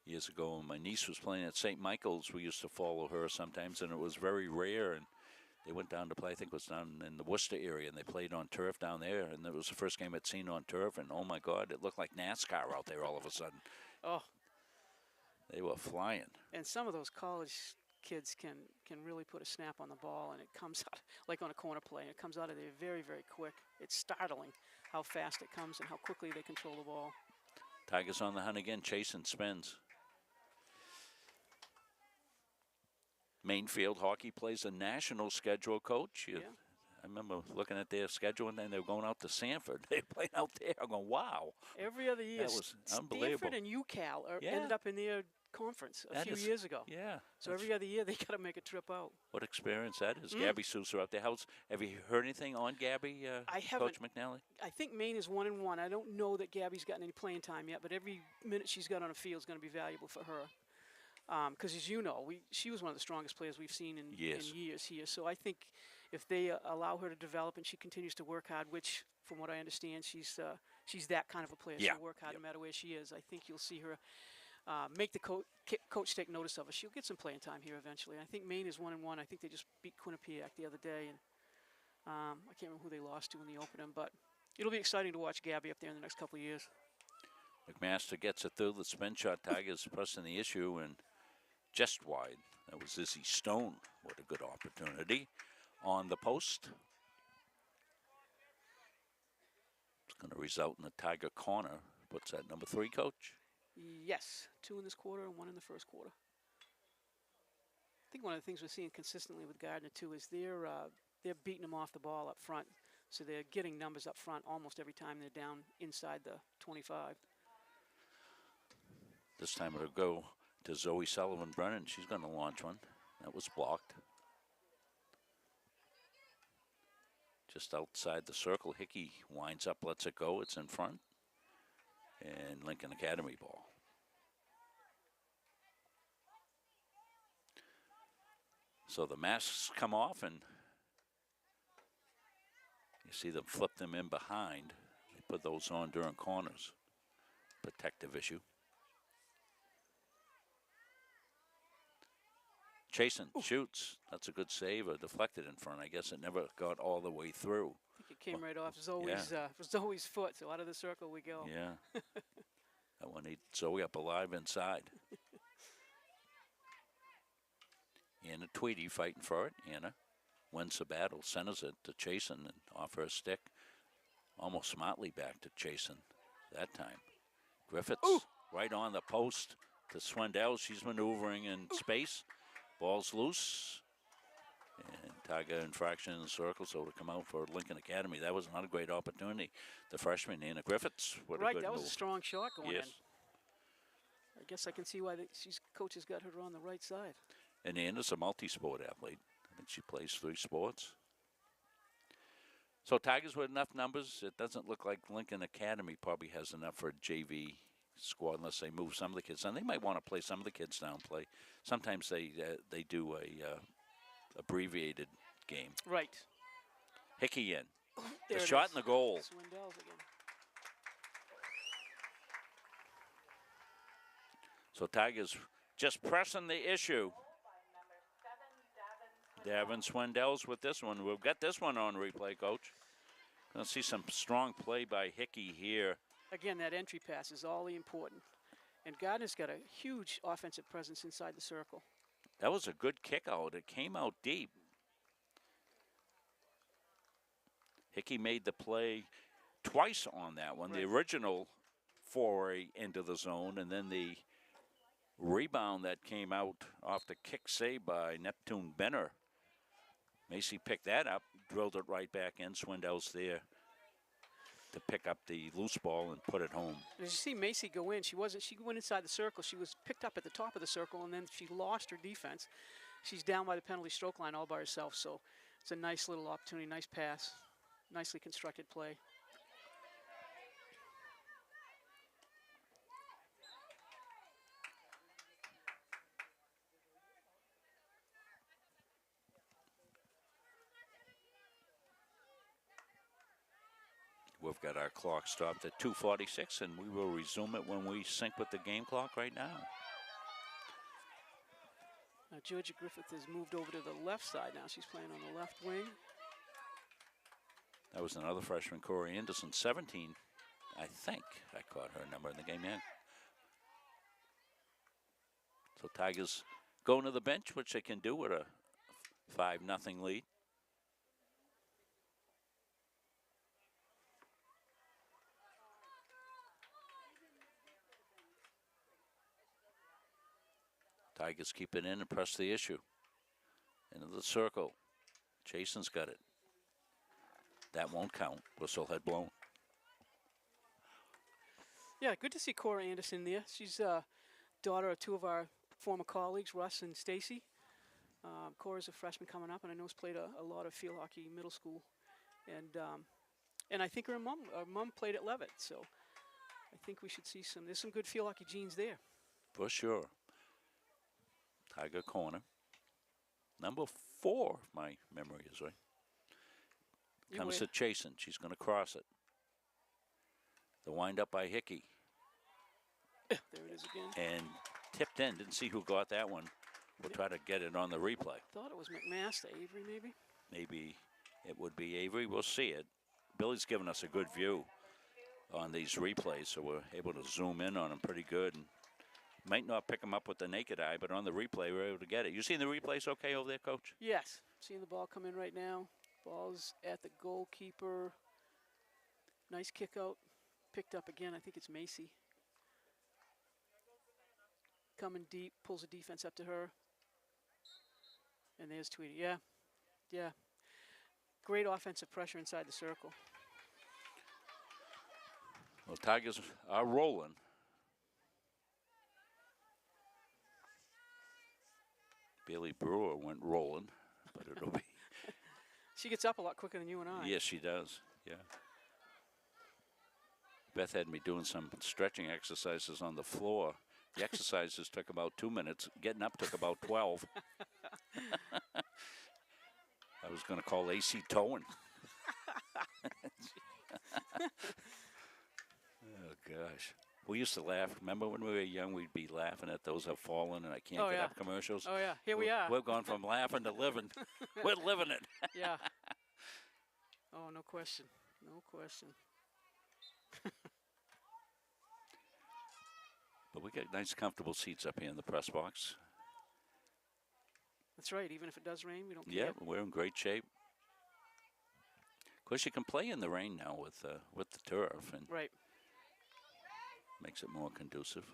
A: Years ago, when my niece was playing at St. Michael's, we used to follow her sometimes, and it was very rare. And they went down to play, I think it was down in the Worcester area, and they played on turf down there. And it was the first game I'd seen on turf, and oh my God, it looked like NASCAR out there all of a sudden.
B: Oh.
A: They were flying.
B: And some of those college kids can really put a snap on the ball, and it comes out like on a corner play, and it comes out of there very, very quick. It's startling how fast it comes and how quickly they control the ball.
A: Tigers on the hunt again. Chasen spins. Mainfield Hockey plays a national schedule, Coach.
B: Yeah.
A: I remember looking at their schedule, and then they were going out to Sanford. They were playing out there. I'm going, wow.
B: Every other year.
A: That was unbelievable.
B: Stanford and UCal ended up in their conference a few years ago.
A: Yeah.
B: So every other year they got to make a trip out.
A: What experience that is. Gabby Sousa out there. Have you heard anything on Gabby,
B: I haven't.
A: Coach McNally?
B: I think Maine is 1-1. I don't know that Gabby's gotten any playing time yet, but every minute she's got on a field is going to be valuable for her. Because as you know, she was one of the strongest players we've seen in years here. So I think if they allow her to develop and she continues to work hard, which from what I understand, she's that kind of a player.
A: Yeah.
B: She'll work hard no matter where she is. I think you'll see her make the coach take notice of her. She'll get some playing time here eventually. I think Maine is 1-1. I think they just beat Quinnipiac the other day, and I can't remember who they lost to in the opening, but it'll be exciting to watch Gabby up there in the next couple of years.
A: McMaster gets it through the spin shot. Tigers pressing the issue and just wide. That was Izzy Stone. What a good opportunity on the post. going to result in a Tiger corner. What's that, number 3, Coach?
B: Yes, 2 in this quarter and 1 in the first quarter. I think one of the things we're seeing consistently with Gardiner too is they're beating them off the ball up front, so they're getting numbers up front almost every time they're down inside the 25.
A: This time it'll go to Zoe Sullivan Brennan. She's going to launch one. That was blocked. Just outside the circle, Hickey winds up, lets it go. It's in front. And Lincoln Academy ball. So the masks come off, and you see them flip them in behind. They put those on during corners. Protective issue. Chasen shoots. That's a good save. Deflected in front. I guess it never got all the way through.
B: I think it came right off Zoe's foot, so out of the circle we go.
A: Yeah. That one ate Zoe up alive inside. Anna Tweedy fighting for it. Anna wins the battle, centers it to Chasen and off her stick. Almost smartly back to Chasen that time. Griffiths right on the post to Swindell. She's maneuvering in space. Ball's loose. And Tiger infraction in the circle, so to come out for Lincoln Academy. That was another great opportunity. The freshman, Anna Griffiths, with a good
B: that was
A: move.
B: a strong shot going
A: Yes.
B: in. I guess I can see why coach has got her on the right side.
A: And Anna's a multi-sport athlete. I think she plays 3 sports. So Tigers with enough numbers. It doesn't look like Lincoln Academy probably has enough for a JV squad unless they move some of the kids. And they might want to play some of the kids down play. Sometimes they do a abbreviated game.
B: Right.
A: Hickey in.
B: There
A: The
B: it
A: shot
B: is.
A: in the goal.
B: Swindell's again.
A: So Tigers just pressing the issue. Davin Swindell's with this one. We've got this one on replay, Coach. Going to see some strong play by Hickey here.
B: Again, that entry pass is all the important. And Gardiner's got a huge offensive presence inside the circle.
A: That was a good kick out. It came out deep. Hickey made the play twice on that one.
B: Right.
A: The original foray into the zone, and then the rebound that came out off the kick save by Neptune Benner. Macy picked that up, drilled it right back in. Swindell's there to pick up the loose ball and put it home.
B: As you see Macy go in, she went inside the circle. She was picked up at the top of the circle, and then she lost her defense. She's down by the penalty stroke line all by herself, so it's a nice little opportunity, nice pass, nicely constructed play.
A: We've got our clock stopped at 2:46, and we will resume it when we sync with the game clock right now.
B: Now Georgia Griffith has moved over to the left side now. She's playing on the left wing.
A: That was another freshman, Corey Anderson, 17. I think I caught her number in the game, yeah. So Tigers going to the bench, which they can do with a 5-0 lead. Tigers keep it in and press the issue. Into the circle. Chasen's got it. That won't count. Whistle had blown.
B: Yeah, good to see Cora Anderson there. She's daughter of 2 of our former colleagues, Russ and Stacy. Cora's a freshman coming up, and I know has played a lot of field hockey middle school. And I think her mom played at Levitt, so I think we should see there's some good field hockey genes there.
A: For sure. Tiger corner. Number 4, if my memory is right. Comes to Chasen. She's going to cross it. The wind up by Hickey.
B: There it is again.
A: And tipped in. Didn't see who got that one. We'll try to get it on the replay.
B: Thought it was McMaster, Avery maybe?
A: Maybe it would be Avery. We'll see it. Billy's given us a good view on these replays, so we're able to zoom in on them pretty good. And might not pick them up with the naked eye, but on the replay, we're able to get it. You seeing the replays okay over there, Coach?
B: Yes. Seeing the ball come in right now. Ball's at the goalkeeper. Nice kick out. Picked up again. I think it's Macy. Coming deep, pulls the defense up to her. And there's Tweedy. Yeah. Yeah. Great offensive pressure inside the circle.
A: Well, Tigers are rolling. Bailey Brewer went rolling, but it'll be.
B: She gets up a lot quicker than you and I.
A: Yes, she does. Yeah. Beth had me doing some stretching exercises on the floor. The exercises took about 2 minutes. Getting up took about 12. I was going to call AC towing. Oh, gosh. We used to laugh. Remember when we were young, we'd be laughing at those have fallen and I can't get up commercials?
B: Oh, yeah. Here we are.
A: We've gone from laughing to living. We're living it.
B: Yeah. Oh, no question. No question.
A: But we got nice, comfortable seats up here in the press box.
B: That's right. Even if it does rain, we don't care.
A: Yeah, we're in great shape. Of course, you can play in the rain now with the turf, and
B: right.
A: Makes it more conducive.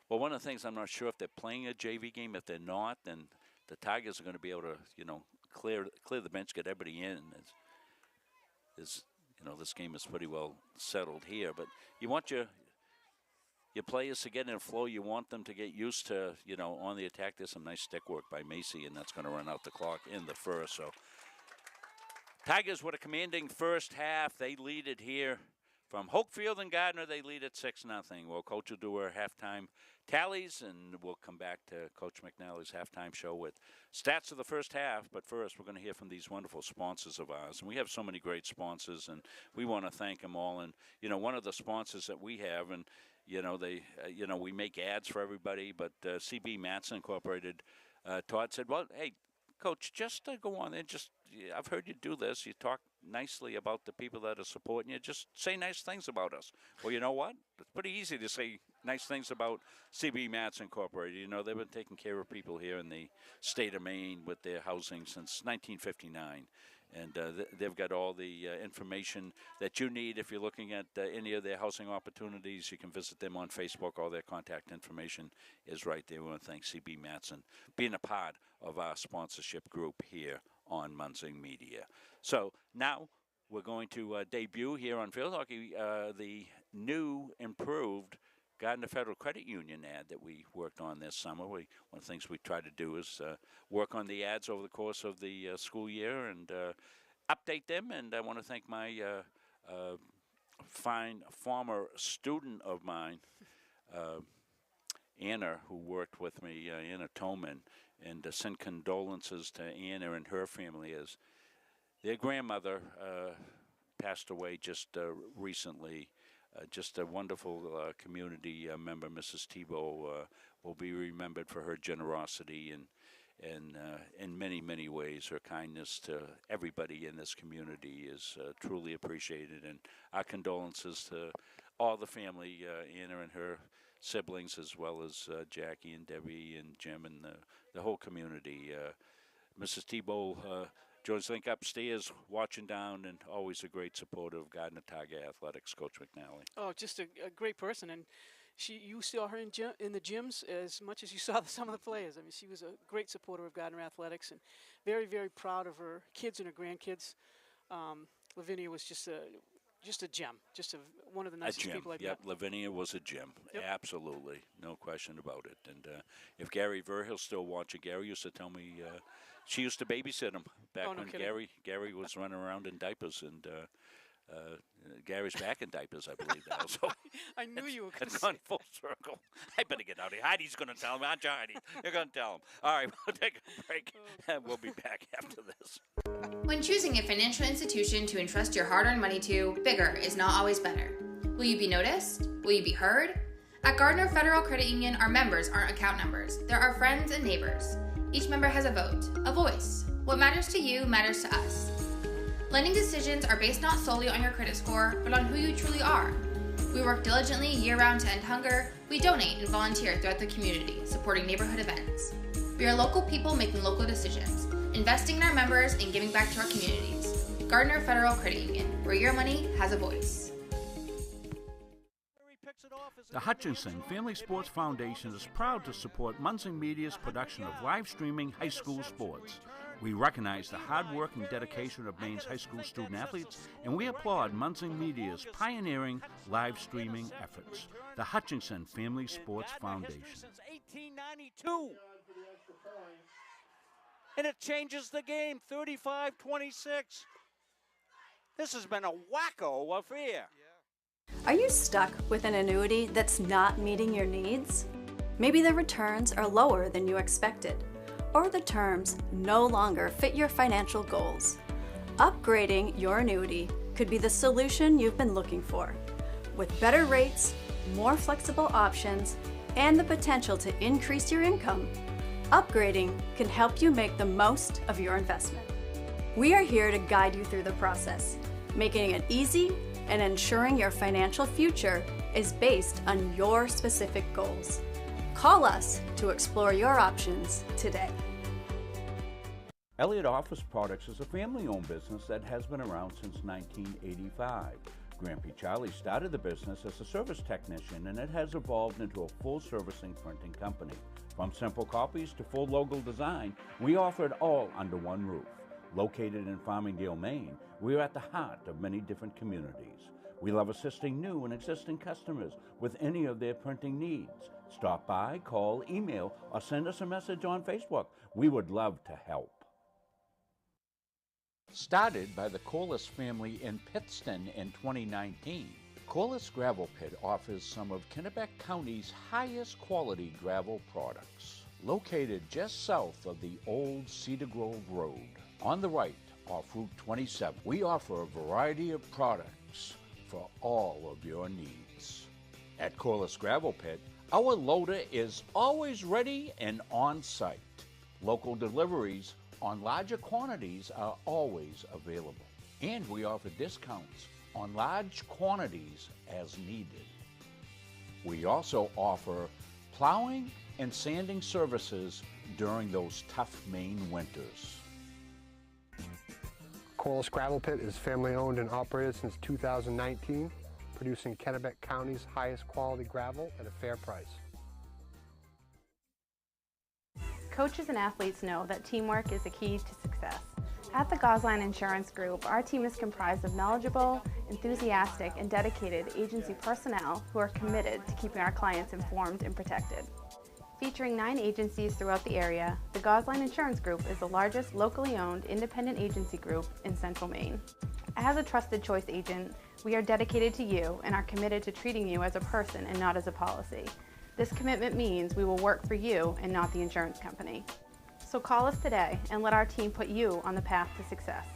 A: Well, one of the things, I'm not sure if they're playing a JV game. If they're not, then the Tigers are going to be able to, clear the bench, get everybody in. This game is pretty well settled here. But you want your players to get in a flow. You want them to get used to, on the attack. There's some nice stick work by Macy, and that's going to run out the clock in the first. So Tigers with a commanding first half. They lead it here. From Hokefield and Gardiner, they lead at 6-0. Well, Coach will do her halftime tallies, and we'll come back to Coach McNally's halftime show with stats of the first half. But first, we're going to hear from these wonderful sponsors of ours. And we have so many great sponsors, and we want to thank them all. And, one of the sponsors that we have, and, we make ads for everybody, but CB Matson Incorporated, Todd said, well, hey, Coach, just go on there. I've heard you do this. You talk nicely about the people that are supporting you. Just say nice things about us. Well, you know what? It's pretty easy to say nice things about CB Mats Incorporated. They've been taking care of people here in the state of Maine with their housing since 1959. And they've got all the information that you need. If you're looking at any of their housing opportunities, you can visit them on Facebook. All their contact information is right there. We want to thank CB Matson being a part of our sponsorship group here on Munzing Media. So now we're going to debut here on Field Hockey the new, improved Gardiner Federal Credit Union ad that we worked on this summer. One of the things we try to do is work on the ads over the course of the school year and update them. And I want to thank my fine former student of mine, Anna, who worked with me, Anna Toman, and send condolences to Anna and her family as their grandmother passed away just recently. Just a wonderful community member, Mrs. Tebow, will be remembered for her generosity and in many, many ways. Her kindness to everybody in this community is truly appreciated. And our condolences to all the family, Anna and her siblings, as well as Jackie and Debbie and Jim and the whole community. Mrs. Tebow joins Link upstairs, watching down, and always a great supporter of Gardiner Tiger Athletics, Coach McNally.
B: Oh, just a great person, and you saw her in the gyms as much as you saw some of the players. I mean, she was a great supporter of Gardiner Athletics, and very, very proud of her kids and her grandkids. Lavinia was just a gem, one of the nicest people I've met.
A: Yep, Lavinia was a gem. Yep. Absolutely, no question about it. And if Gary Verhill's still watching, Gary used to tell me she used to babysit him back when Gary was running around in diapers, and Gary's back in diapers, I believe now. So
B: I knew you were going to
A: say. It's gone full circle. I better get out of here. Heidi's going to tell him. Aren't you, Heidi? You're going to tell him. All right, we'll take a break, and we'll be back after this.
F: When choosing a financial institution to entrust your hard-earned money to, bigger is not always better. Will you be noticed? Will you be heard? At Gardiner Federal Credit Union, our members aren't account numbers. They're our friends and neighbors. Each member has a vote, a voice. What matters to you matters to us. Lending decisions are based not solely on your credit score, but on who you truly are. We work diligently year-round to end hunger. We donate and volunteer throughout the community, supporting neighborhood events. We are local people making local decisions, investing in our members and giving back to our communities. Gardiner Federal Credit Union, where your money has a voice.
D: The Hutchinson Family Sports Foundation is proud to support Munson Media's production of live streaming high school sports. We recognize the hard work and dedication of Maine's high school student athletes, and we applaud Munson Media's pioneering live streaming efforts. The Hutchinson Family Sports Foundation.
A: Since 1892. And it changes the game, 35-26. This has been a wacko affair.
H: Are you stuck with an annuity that's not meeting your needs? Maybe the returns are lower than you expected, or the terms no longer fit your financial goals. Upgrading your annuity could be the solution you've been looking for. With better rates, more flexible options, and the potential to increase your income, upgrading can help you make the most of your investment. We are here to guide you through the process, making it easy and ensuring your financial future is based on your specific goals. Call us to explore your options today.
D: Elliott Office Products is a family-owned business that has been around since 1985. Grampy Charlie started the business as a service technician, and it has evolved into a full-servicing printing company. From simple copies to full logo design, we offer it all under one roof. Located in Farmingdale, Maine, we are at the heart of many different communities. We love assisting new and existing customers with any of their printing needs. Stop by, call, email, or send us a message on Facebook. We would love to help. Started by the Corliss family in Pittston in 2019, Corliss Gravel Pit offers some of Kennebec County's highest quality gravel products. Located just south of the old Cedar Grove Road, on the right off Route 27, we offer a variety of products for all of your needs. At Corliss Gravel Pit, our loader is always ready and on site. Local deliveries on larger quantities are always available. And we offer discounts on large quantities as needed. We also offer plowing and sanding services during those tough Maine winters.
N: Corliss Gravel Pit is family owned and operated since 2019, producing Kennebec County's highest quality gravel at a fair price.
O: Coaches and athletes know that teamwork is the key to success. At the Gosline Insurance Group, our team is comprised of knowledgeable, enthusiastic, and dedicated agency personnel who are committed to keeping our clients informed and protected. Featuring 9 agencies throughout the area, the Gosline Insurance Group is the largest locally owned independent agency group in Central Maine. As a trusted choice agent, we are dedicated to you and are committed to treating you as a person and not as a policy. This commitment means we will work for you and not the insurance company. So call us today and let our team put you on the path to success.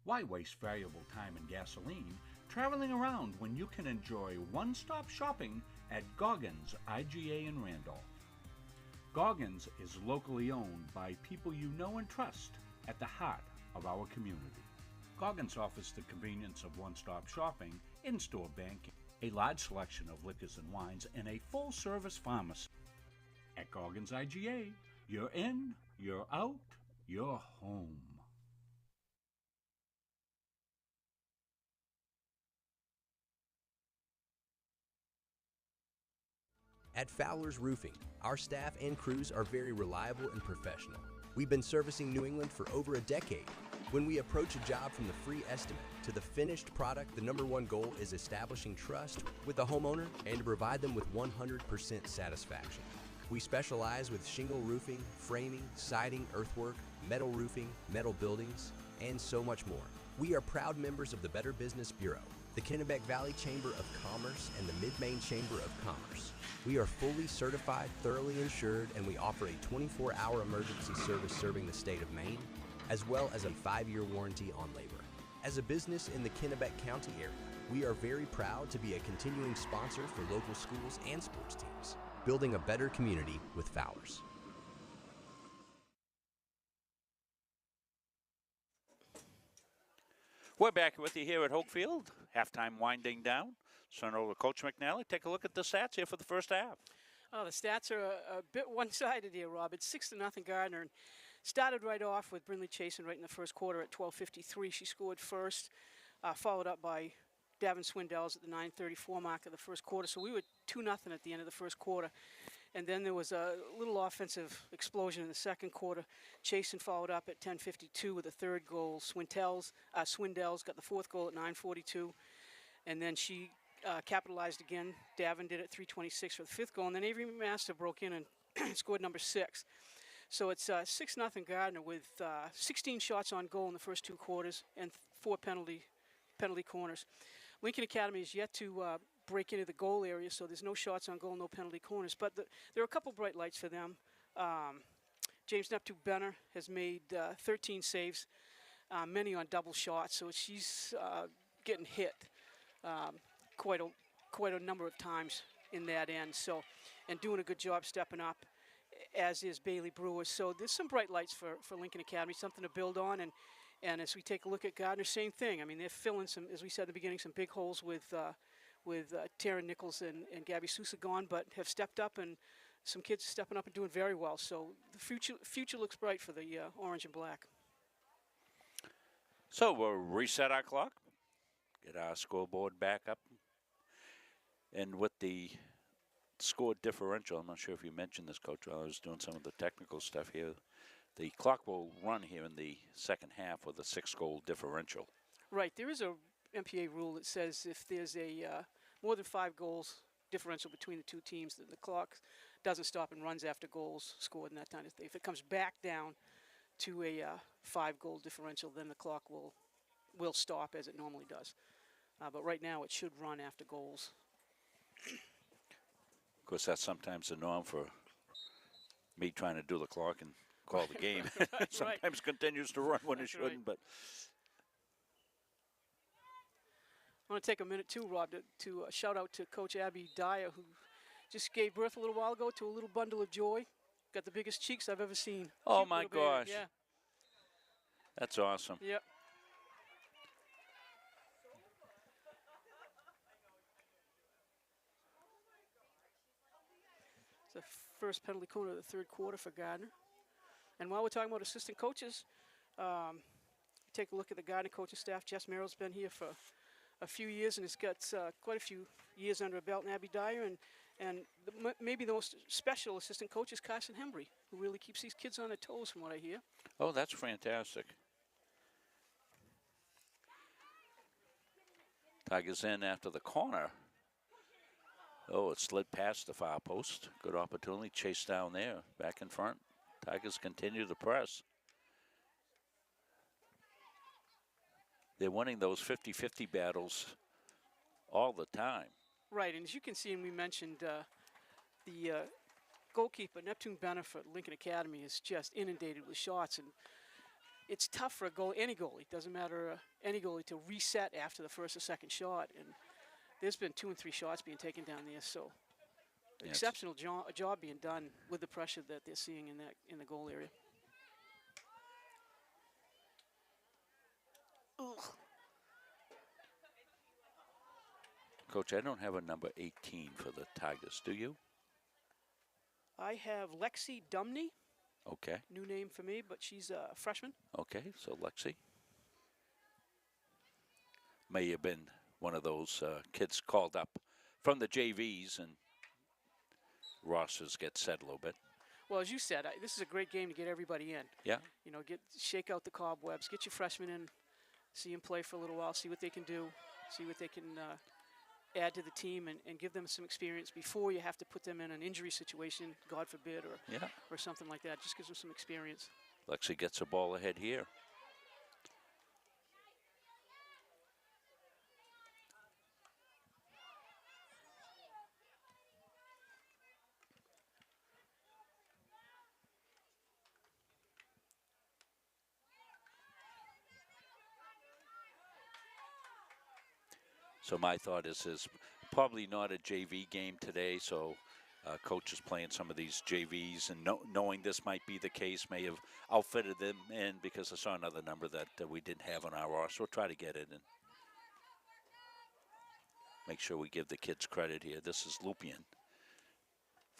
D: Why waste valuable time and gasoline traveling around when you can enjoy one-stop shopping at Goggins IGA in Randolph? Goggins is locally owned by people you know and trust at the heart of our community. Goggins offers the convenience of one-stop shopping, in-store banking, a large selection of liquors and wines, and a full-service pharmacy. At Goggins IGA, you're in, you're out, you're home.
P: At Fowler's Roofing, our staff and crews are very reliable and professional. We've been servicing New England for over a decade. When we approach a job from the free estimate to the finished product, the #1 goal is establishing trust with the homeowner and to provide them with 100% satisfaction. We specialize with shingle roofing, framing, siding, earthwork, metal roofing, metal buildings, and so much more. We are proud members of the Better Business Bureau, the Kennebec Valley Chamber of Commerce, and the Mid-Maine Chamber of Commerce. We are fully certified, thoroughly insured, and we offer a 24-hour emergency service serving the state of Maine, as well as a 5-year warranty on labor. As a business in the Kennebec County area, we are very proud to be a continuing sponsor for local schools and sports teams, building a better community with Fowler's.
A: We're back with you here at Hokefield. Halftime winding down. Turn over to Coach McNally. Take a look at the stats here for the first half.
B: Oh, the stats are a bit one-sided here, Rob. It's 6-0 Gardiner. And started right off with Brindley Chasen right in the first quarter at 12:53. She scored first, followed up by Davin Swindells at the 9:34 mark of the first quarter. So we were 2-0 at the end of the first quarter. And then there was a little offensive explosion in the second quarter. Chasen followed up at 10:52 with a third goal. Swindells got the fourth goal at 9:42. And then she capitalized again. Davin did it at 3:26 for the fifth goal. And then Avery Master broke in and scored number 6. So it's 6-0 Gardiner with 16 shots on goal in the first 2 quarters and 4 penalty corners. Lincoln Academy is yet to break into the goal area, so there's no shots on goal, no penalty corners. But there are a couple bright lights for them. James Neptune Benner has made 13 saves, many on double shots, so she's getting hit quite a number of times in that end. So, and doing a good job stepping up, as is Bailey Brewer. So there's some bright lights for Lincoln Academy, something to build on. And as we take a look at Gardiner, same thing. I mean, they're filling some, as we said at the beginning, some big holes with Taryn Nichols and Gabby Sousa gone, but have stepped up, and some kids stepping up and doing very well. So the future looks bright for the orange and black.
A: So we'll reset our clock, get our scoreboard back up. And with the score differential, I'm not sure if you mentioned this, Coach, while I was doing some of the technical stuff here. The clock will run here in the second half with a 6-goal differential.
B: Right. There is a MPA rule that says if there's a more than 5 goals differential between the two teams, then the clock doesn't stop and runs after goals scored and that kind of thing. If it comes back down to a 5-goal differential, then the clock will stop as it normally does. But right now it should run after goals.
A: Of course, that's sometimes the norm for me trying to do the clock and call the game. Sometimes continues to run when it shouldn't, but
B: I want to take a minute too, Rob, to shout out to Coach Abby Dyer, who just gave birth a little while ago to a little bundle of joy. Got the biggest cheeks I've ever seen.
A: Oh,
B: Cute
A: my
B: little baby.
A: gosh.
B: Yeah.
A: That's awesome.
B: Yep. It's the first penalty corner of the third quarter for Gardiner. And while we're talking about assistant coaches, take a look at the Gardiner coaching staff. Jess Merrill's been here for a few years and has got quite a few years under her belt. And Abby Dyer, and maybe the most special assistant coach is Carson Hembry, who really keeps these kids on their toes from what I hear.
A: Oh, that's fantastic. Tigers in after the corner. Oh, it slid past the far post. Good opportunity. Chase down there. Back in front. Tigers continue to press. They're winning those 50-50 battles all the time.
B: Right, and as you can see, and we mentioned, the goalkeeper, Neptune Benner for Lincoln Academy, is just inundated with shots. And it's tough for any goalie, doesn't matter, any goalie, to reset after the first or second shot. And there's been 2 and 3 shots being taken down there, so exceptional job being done with the pressure that they're seeing in the goal area. Ugh.
A: Coach, I don't have a number 18 for the Tigers, do you?
B: I have Lexi Dumney.
A: Okay.
B: New name for me, but she's a freshman.
A: Okay, so Lexi. May have been one of those kids called up from the JVs and rosters get set a little bit.
B: Well, as you said, this is a great game to get everybody in.
A: Yeah.
B: You know, shake out the cobwebs, get your freshmen in, see them play for a little while, see what they can do, see what they can add to the team, and give them some experience before you have to put them in an injury situation, God forbid, or something like that. Just gives them some experience.
A: Lexi gets a ball ahead here. So my thought is probably not a JV game today, so coach is playing some of these JVs, and knowing this might be the case, may have outfitted them in, because I saw another number that we didn't have on our roster. We'll try to get it and make sure we give the kids credit here. This is Lupien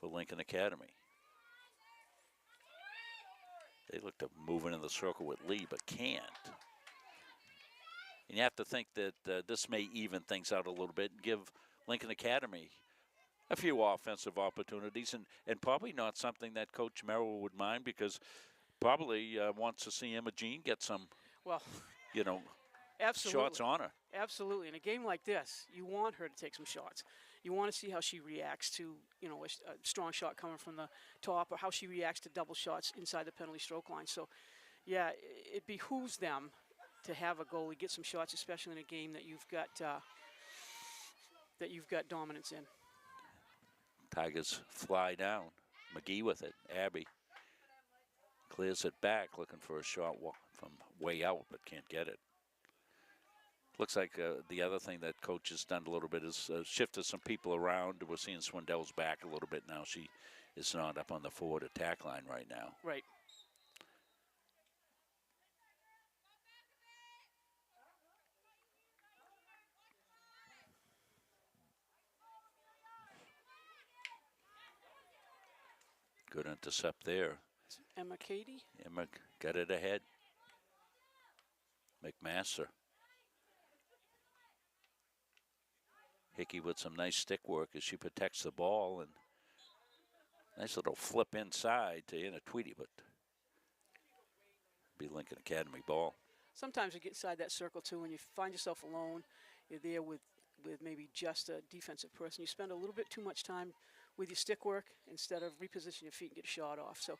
A: for Lincoln Academy. They look to move into the circle with Lee, but can't. And you have to think that this may even things out a little bit and give Lincoln Academy a few offensive opportunities, and probably not something that Coach Merrill would mind, because probably wants to see Emma Jean get some,
B: Absolutely.
A: shots on her.
B: Absolutely. In a game like this, you want her to take some shots. You want to see how she reacts to, a strong shot coming from the top, or how she reacts to double shots inside the penalty stroke line. So, yeah, it behooves them to have a goalie get some shots, especially in a game that you've got dominance in.
A: Tigers fly down. McGee with it. Abby clears it back, looking for a shot from way out, but can't get it. Looks like the other thing that coach has done a little bit is shifted some people around. We're seeing Swindell's back a little bit now. She is not up on the forward attack line right now.
B: Right.
A: Good intercept there.
B: Emma Cady.
A: Emma got it ahead. McMaster. Hickey with some nice stick work as she protects the ball, and nice little flip inside to Anna Tweedy, but be Lincoln Academy ball.
B: Sometimes you get inside that circle too, and you find yourself alone. You're there with maybe just a defensive person. You spend a little bit too much time with your stick work instead of repositioning your feet and get a shot off. So,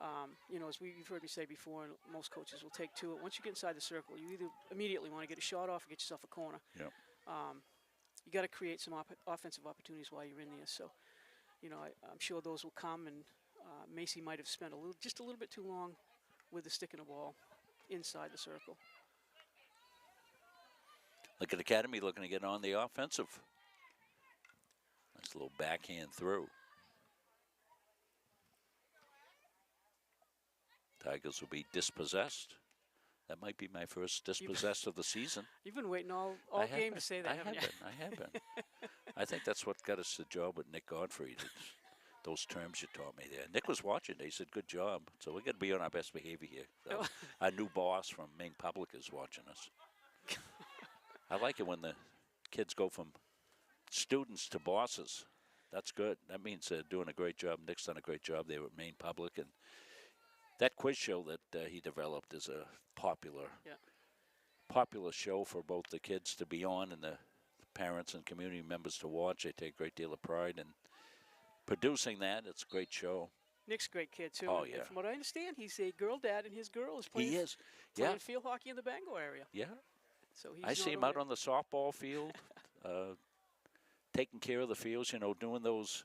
B: as you've heard me say before, and most coaches will take to it. Once you get inside the circle, you either immediately want to get a shot off or get yourself a corner.
A: Yep.
B: You got to create some offensive opportunities while you're in there. So, I'm sure those will come, and Macy might have spent just a little bit too long with the stick in the ball inside the circle.
A: Lincoln Academy looking to get on the offensive. Nice little backhand through. Tigers will be dispossessed. That might be my first dispossessed of the season.
B: You've been waiting all game to say that, haven't you?
A: I have been. I think that's what got us the job with Nick Godfrey. Those terms you taught me there. Nick was watching. He said, good job. So we're going to be on our best behavior here. So our new boss from Maine Public is watching us. I like it when the kids go from students to bosses. That's good. That means they're doing a great job. Nick's done a great job there at Maine Public. And that quiz show that he developed is a popular show for both the kids to be on and the parents and community members to watch. They take a great deal of pride in producing that. It's a great show.
B: Nick's a great kid, too.
A: Oh,
B: And
A: yeah.
B: from what I understand, he's a girl dad, and his girl is playing,
A: He is.
B: playing field hockey in the Bangor area.
A: Yeah.
B: So
A: I see him out on the softball field, taking care of the fields, doing those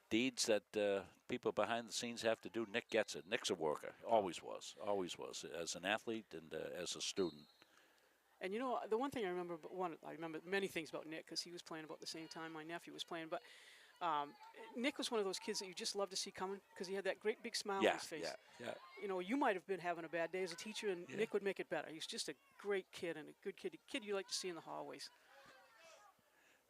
A: deeds that people behind the scenes have to do. Nick gets it. Nick's a worker. Always was, as an athlete and as a student.
B: And the one thing I remember, I remember many things about Nick because he was playing about the same time my nephew was playing. But Nick was one of those kids that you just love to see coming because he had that great big smile on his face.
A: Yeah.
B: You might have been having a bad day as a teacher, and Nick would make it better. He's just a great kid and a good kid, a kid you like to see in the hallways.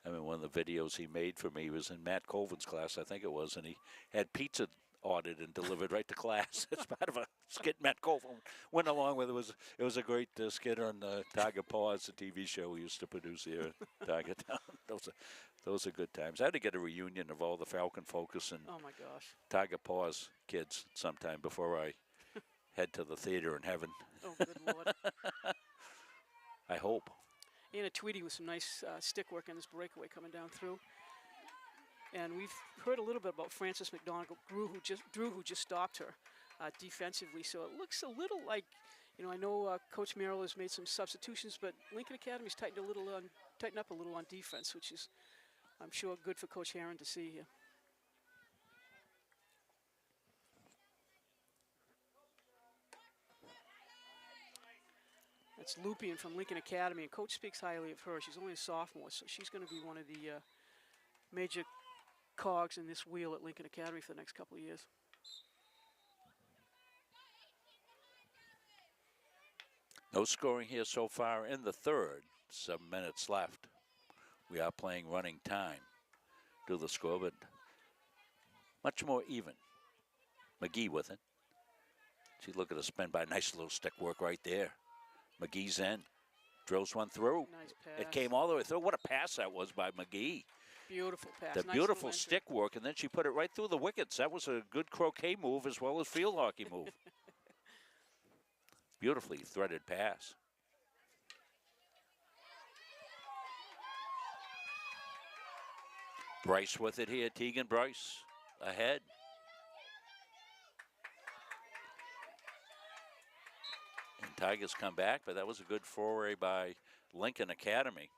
A: I mean, one of the videos he made for me was in Matt Colvin's class, I think it was, and he had pizza ordered and delivered right to class as part of a skit Matt Colvin went along with. It was a great skit on Tiger Paws, the TV show we used to produce here at Tiger Town. Those are good times. I had to get a reunion of all the Falcon Focus and
B: Oh my gosh.
A: Tiger Paws kids sometime before I head to the theater in heaven.
B: Oh, good Lord.
A: I hope.
B: Anna Tweedy with some nice stick work on this breakaway coming down through. And we've heard a little bit about Frances McDonald, Drew, who just stopped her defensively. So it looks a little like, I know Coach Merrill has made some substitutions, but Lincoln Academy's tightened up a little on defense, which is, I'm sure, good for Coach Herron to see here. That's Lupien from Lincoln Academy, and Coach speaks highly of her. She's only a sophomore, so she's going to be one of the major cogs in this wheel at Lincoln Academy for the next couple of years.
A: No scoring here so far in the third. 7 minutes left. We are playing running time. Do the score, but much more even. McGee with it. See, look at the spin by nice little stick work right there. McGee's in. Drills one through.
B: Nice pass.
A: It came all the way through. What a pass that was by McGee.
B: Beautiful pass.
A: The
B: nice
A: beautiful stick work, and then she put it right through the wickets. That was a good croquet move as well as field hockey move. Beautifully threaded pass. Bryce with it here. Tegan Bryce ahead. And Tigers come back, but that was a good foray by Lincoln Academy.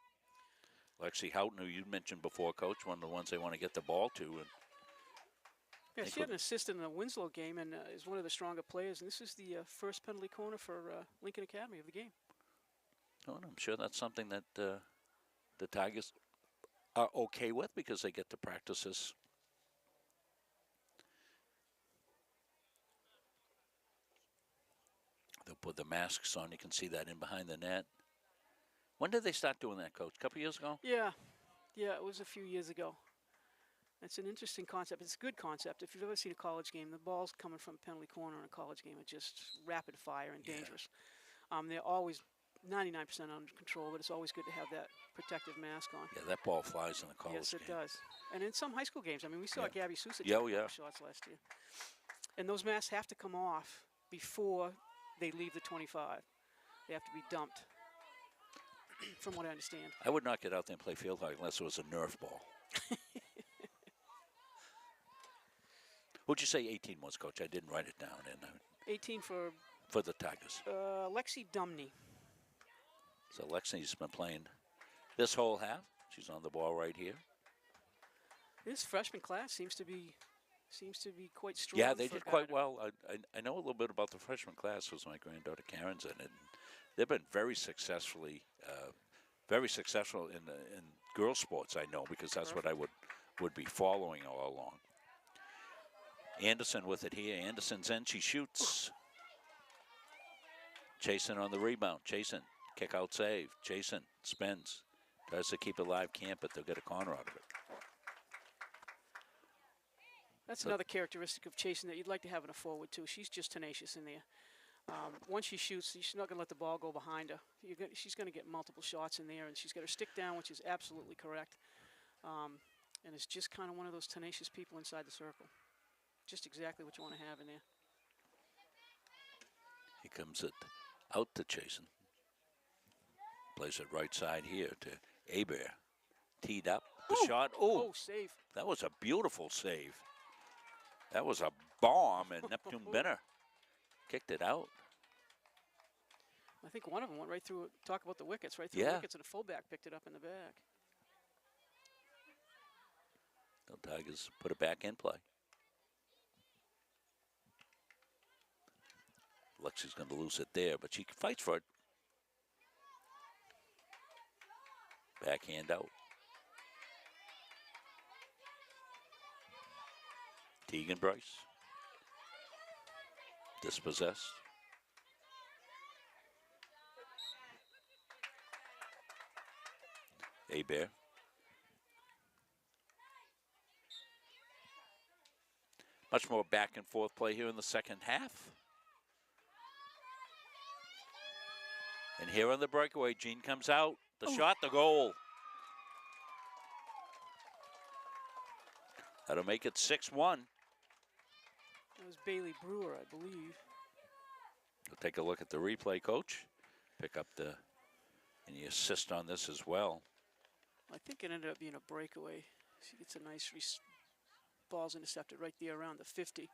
A: Lexi Houghton, who you mentioned before, Coach, one of the ones they want to get the ball to. And
B: yeah, she had an assist in the Winslow game and is one of the stronger players. And this is the first penalty corner for Lincoln Academy of the game.
A: Oh, and I'm sure that's something that the Tigers are okay with because they get to practice this. They'll put the masks on. You can see that in behind the net. When did they start doing that, Coach? A couple years ago?
B: Yeah, it was a few years ago. It's an interesting concept. It's a good concept. If you've ever seen a college game, the ball's coming from penalty corner in a college game. It's just rapid fire and dangerous. They're always 99% under control, but it's always good to have that protective mask on.
A: Yeah, that ball flies in the college
B: Yes, it
A: game.
B: does. And in some high school games, I mean, we saw Gabby Sousa take shots last year. And those masks have to come off before they leave the 25. They have to be dumped, from what I understand.
A: I would not get out there and play field hockey unless it was a Nerf ball. What'd you say 18 was, Coach? I didn't write it down.
B: 18
A: for the Tigers.
B: Lexi Dumney.
A: So Lexi's been playing this whole half. She's on the ball right here.
B: This freshman class seems to be quite strong.
A: Yeah, they did quite well. I know a little bit about the freshman class because my granddaughter Karen's in it. They've been very successful in girls sports. I know because that's what I would be following all along. Anderson with it here. Anderson's in. She shoots. Chasen on the rebound. Chasen, kick out save. Chasen spins. Tries to keep it alive. Can't, but they'll get a corner out of it.
B: That's another characteristic of Chasen that you'd like to have in a forward, too. She's just tenacious in there. Once she shoots, she's not going to let the ball go behind her. She's going to get multiple shots in there, and she's got her stick down, which is absolutely correct. And it's just kind of one of those tenacious people inside the circle. Just exactly what you want to have in there.
A: He comes it out to Chasen. Plays it right side here to Hebert. Teed up. The shot. Oh,
B: save.
A: That was a beautiful save. That was a bomb, and Neptune Benner kicked it out.
B: I think one of them went right through, talk about the wickets, right through the wickets, and a fullback picked it up in the back.
A: The Tigers put it back in play. Lexi's going to lose it there, but she fights for it. Backhand out. Tegan Bryce. Dispossessed. Hebert. Much more back and forth play here in the second half. And here on the breakaway, Jean comes out. The shot, the goal. That'll make it 6-1.
B: That was Bailey Brewer, I believe.
A: We'll take a look at the replay, Coach. Pick up any assist on this as well.
B: I think it ended up being a breakaway. She gets a nice ball's intercepted right there around the 50.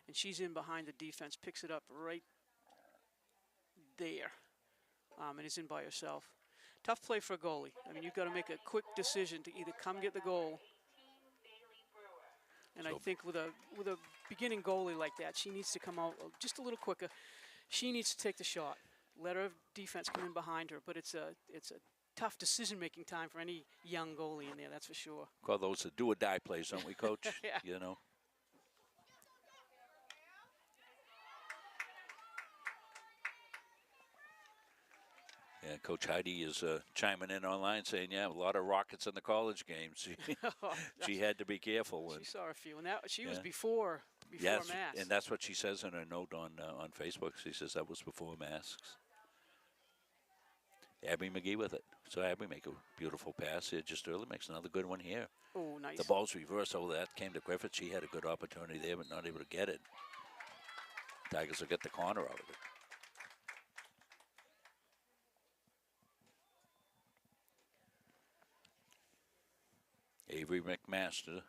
B: And she's in behind the defense, picks it up right there. And is in by herself. Tough play for a goalie. I mean, you've got to make a quick decision to either come get the goal. And I think with a beginning goalie like that, she needs to come out just a little quicker. She needs to take the shot. Let her defense come in behind her. But it's a tough decision-making time for any young goalie in there, that's for sure.
A: Call those the do-or-die plays, don't we, Coach?
B: Yeah.
A: You know. Yeah, Coach Heidi is chiming in online saying, yeah, a lot of rockets in the college games. She had to be careful.
B: She saw a few, and she was before
A: yes,
B: masks.
A: And that's what she says in her note on Facebook. She says that was before masks. Abby McGee with it. So Abby make a beautiful pass here just early, makes another good one here.
B: Oh, nice.
A: The ball's reversed. Oh, that came to Griffith. She had a good opportunity there, but not able to get it. Tigers will get the corner out of it. Avery McMaster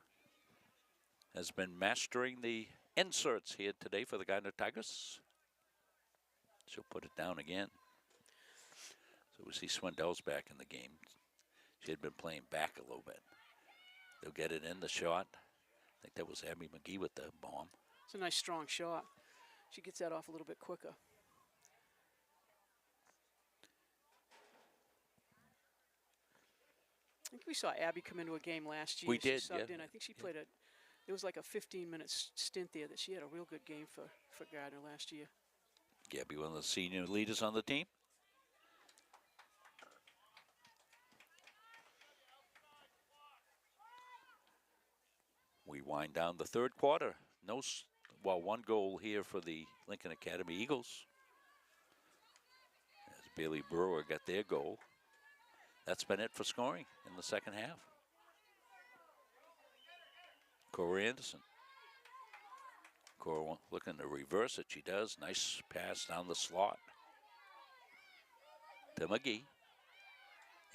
A: has been mastering the inserts here today for the Gardiner Tigers. She'll put it down again. So we see Swindell's back in the game. She had been playing back a little bit. They'll get it in the shot. I think that was Abby McGee with the bomb.
B: It's a nice strong shot. She gets that off a little bit quicker. I think we saw Abby come into a game last year.
A: We did,
B: She subbed
A: yeah.
B: in. I think she played it was like a 15-minute stint there that she had a real good game for Gardiner last year.
A: Gabby, one of the senior leaders on the team. We wind down the third quarter. One goal here for the Lincoln Academy Eagles. As Bailey Brewer got their goal. That's been it for scoring in the second half. Cora Anderson. Cora looking to reverse it. She does. Nice pass down the slot to McGee.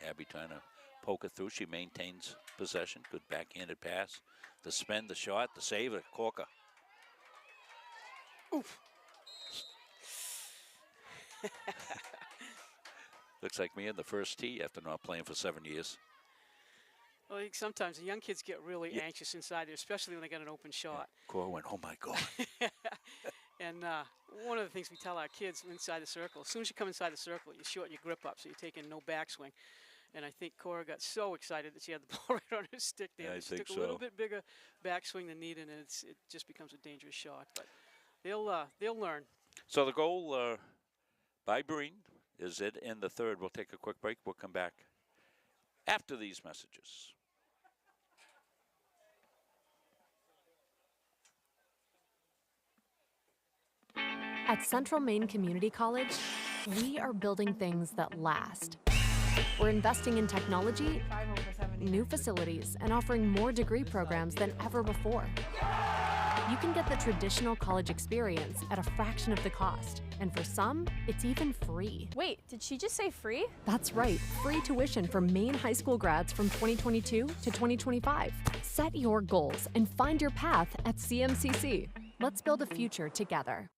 A: Abby trying to poke it through. She maintains possession. Good backhanded pass. The spin, the shot, the save at Corker.
B: Oof.
A: Looks like me in the first tee after not playing for 7 years.
B: Well, I think sometimes the young kids get really anxious inside there, especially when they got an open shot.
A: Cora went, oh my God.
B: And one of the things we tell our kids inside the circle, as soon as you come inside the circle, you shorten your grip up so you're taking no backswing. And I think Cora got so excited that she had the ball right on her stick there.
A: I
B: She
A: think
B: took
A: so.
B: a little bit bigger backswing than needed, and it just becomes a dangerous shot. But they'll learn.
A: So the goal by Breen is it in the third. We'll take a quick break. We'll come back after these messages.
Q: At Central Maine Community College, we are building things that last. We're investing in technology, new facilities, and offering more degree programs than ever before. You can get the traditional college experience at a fraction of the cost, and for some, it's even free.
R: Wait, did she just say free?
Q: That's right, free tuition for Maine high school grads from 2022 to 2025. Set your goals and find your path at CMCC. Let's build a future together.